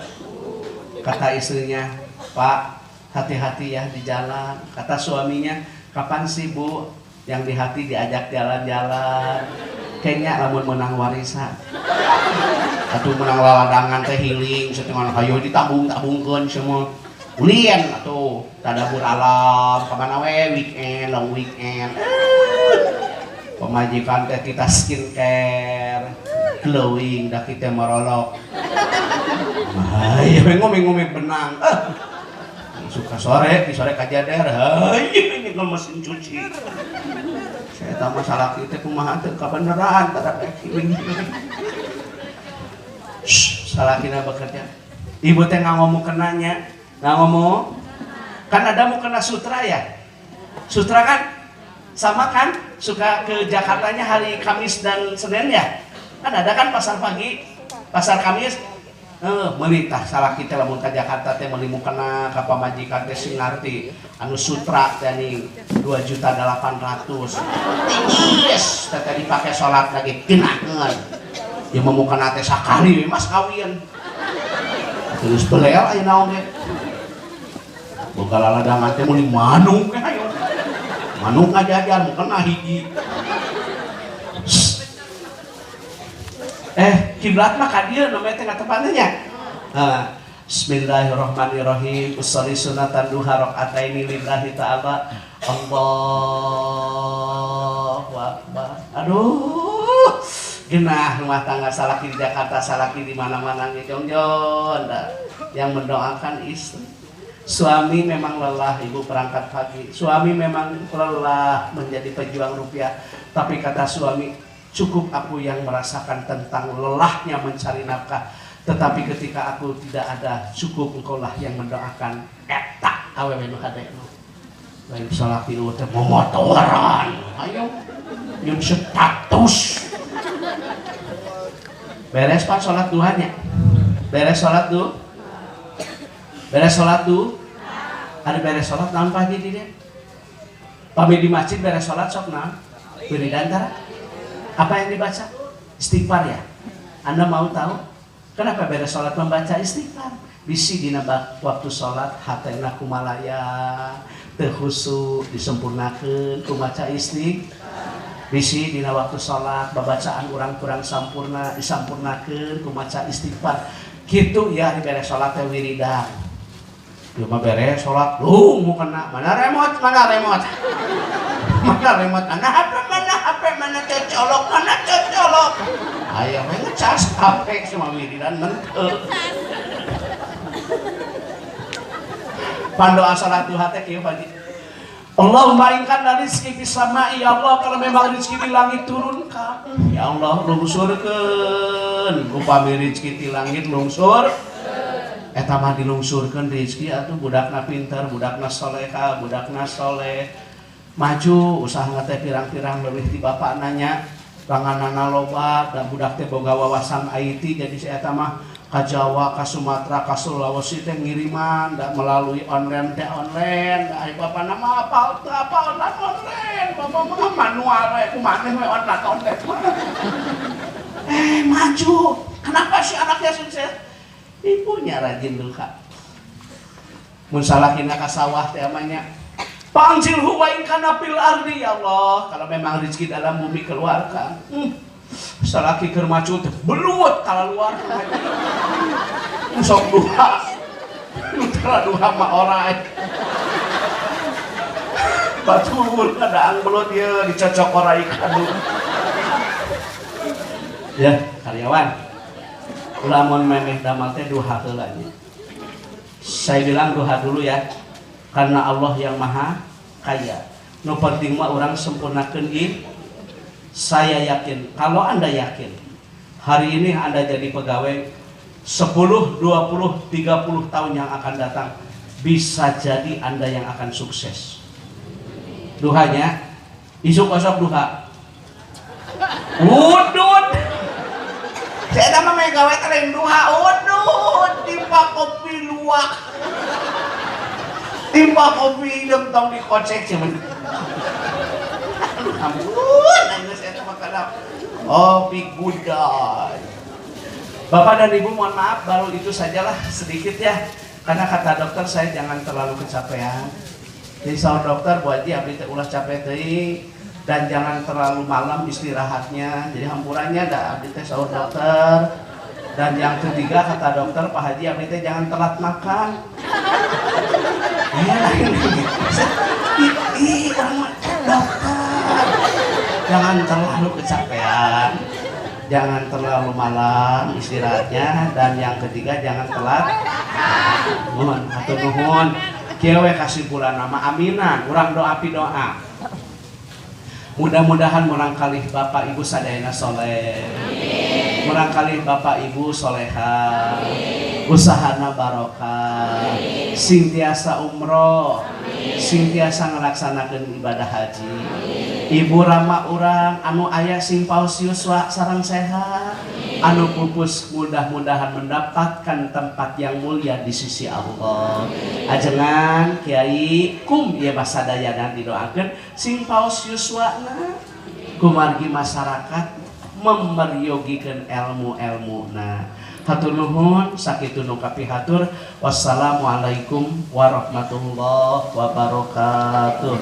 Kata istrinya, Pak hati-hati ya di jalan. Kata suaminya, kapan sih Bu yang di hati diajak jalan-jalan? Kayaknya lamun menang warisan atau menang laladangan teh healing setengah kayu ditabung-tabungkeun semua ulien atuh tadabur alam kemana we weekend long weekend pemajikan teh kita skincare glowing dah kita merolok ayo ngomong-ngomong benang suka sore di sore kajader ini kalau mesin cuci saya tahu masalah kita kumaha teh kabeneran tara healing salah kita bekerja ibu teh nggak ngomong kenanya nggak ngomong kan ada mau kena sutra ya sutra kan sama kan suka ke Jakartanya hari Kamis dan Senin ya kan ada kan pasar pagi pasar Kamis melitah salah kita lamun ke Jakarta teh meuli mukena ka pamajikan teh sing ngarti anu sutra teh ning 2.800.000 tingis teh dipake salat lagi genakeun ya memukena teh sakali mas kawin terus belel aya naon ge boga laladangan teh meuli manuk ayo manuk ngajajar mukena hiji kiblat mah ka dieu namanya teh ngatepanna nya Bismillahirrahmanirrahim usholli sunatan duha rakaataini lillahi ta'ala Allahu akbar aduh genah rumah tangga salaki di Jakarta, salaki di mana-mana ngejongjon yang mendoakan istri. Suami memang lelah, ibu berangkat pagi. Suami memang lelah menjadi pejuang rupiah. Tapi kata suami, cukup aku yang merasakan tentang lelahnya mencari nafkah. Tetapi ketika aku tidak ada, cukup engkaulah yang mendoakan. Eta awewe nu kadek. Lain salah pilu teh momotoran. Ayo, yang status. Beres Pak sholat duhanya. Beres sholat duh. Beres sholat duh. Ada beres sholat naon pagi di dia. Pami di masjid beres sholat sok naon. Wiridan tara. Apa yang dibaca? Istighfar ya. Anda mau tahu kenapa beres sholat membaca istighfar? Bisi dina waktu sholat hatena kumalaya teu khusyuk disempurnakeun ku maca istighfar. Bisi dina waktu sholat babacaan urang kurang sampurna disampurnakeun ku maca istighfar. Kitu ya di beres sholat teh wiridan. Ieu mah beres sholat mau kena mana remote mana remote. Mana remote mana HP mana cocolok mana cocolok. Aya we ngecas HP cuma wiridan menteu. Pandoa salat duha teh kieu pagi. Allahumma inkanna rizqi fis sama'i, ya Allah kalau memang rezeki di langit turunkan. Ya Allah lungsurkeun upami rezeki di langit lungsur. Eta mah dilungsurkeun rezeki atuh budakna pinter, budakna soleha, budakna soleh. Maju usaha teh pirang-pirang leuwih ti bapak nanya. Panganana loba dan budak teh boga wawasan IT jadi si eta mah ka Jawa, ka Sumatera, ka Sulawesi teh ngiriman da melalui online teh online. Da ari bapa nama apa online. Bapa mah manual we kumaneh we online. Maju. Kenapa si anaknya sukses? Ibunya rajin duha. Mun salahina ka sawah teh amanya pangjilhu wa in kana fil ardi, ya Allah kalau memang rezeki dalam bumi keluarkan. Salaki keur maju teh beluet ka luar. Sok duha. Ultra duha mah orae. Batur kadaang belut ieu dicocok orai kadu. Ya, karyawan. Lamun memeh damal teh duha heula nya. Saya bilang duha dulu ya. Karena Allah yang maha kaya. Nu penting mah orang sempurnakeun saya yakin, kalau Anda yakin hari ini Anda jadi pegawai 10, 20, 30 tahun yang akan datang, bisa jadi Anda yang akan sukses. Duhanya isuk kosok duha udut saya nama megawai keren duha udut timpa kopi luwak timpa kopi hidung tong dikocek cuman ampun nangis saya sama kadang kopi gudai. Bapak dan Ibu mohon maaf baru itu sajalah sedikit ya, karena kata dokter saya jangan terlalu kecapean. Jadi saur dokter buat dia abdi teh ulah capek teh dan jangan terlalu malam istirahatnya. Jadi hampurannya ada abdi teh saur dokter. Dan yang ketiga kata dokter Pak Haji abdi teh jangan telat makan. Dokter jangan terlalu kecapean, jangan terlalu malam istirahatnya, dan yang ketiga jangan telat. Mohon atur nuhun kieu we kasimpulan nama aminan urang doa pi doa. Mudah-mudahan murang kalih Bapak Ibu sadayana soleh, murang kalih Bapak Ibu soleha, usahana barokah, sing tiasa umroh, sing tiasa ngelaksanakeun ibadah haji. Ibu rama urang anu aya sing paus yuswa sareng sehat, anu pupus mudah-mudahan mendapatkan tempat yang mulia di sisi Allah. Ajengan Kiai kum ieu basadayana didoakeun sing paus yuswana kumargi masyarakat memeriyogikeun ilmu-ilmuna. Hatur nuhun sakitu nu kapihatur. Wassalamualaikum warahmatullahi wabarakatuh.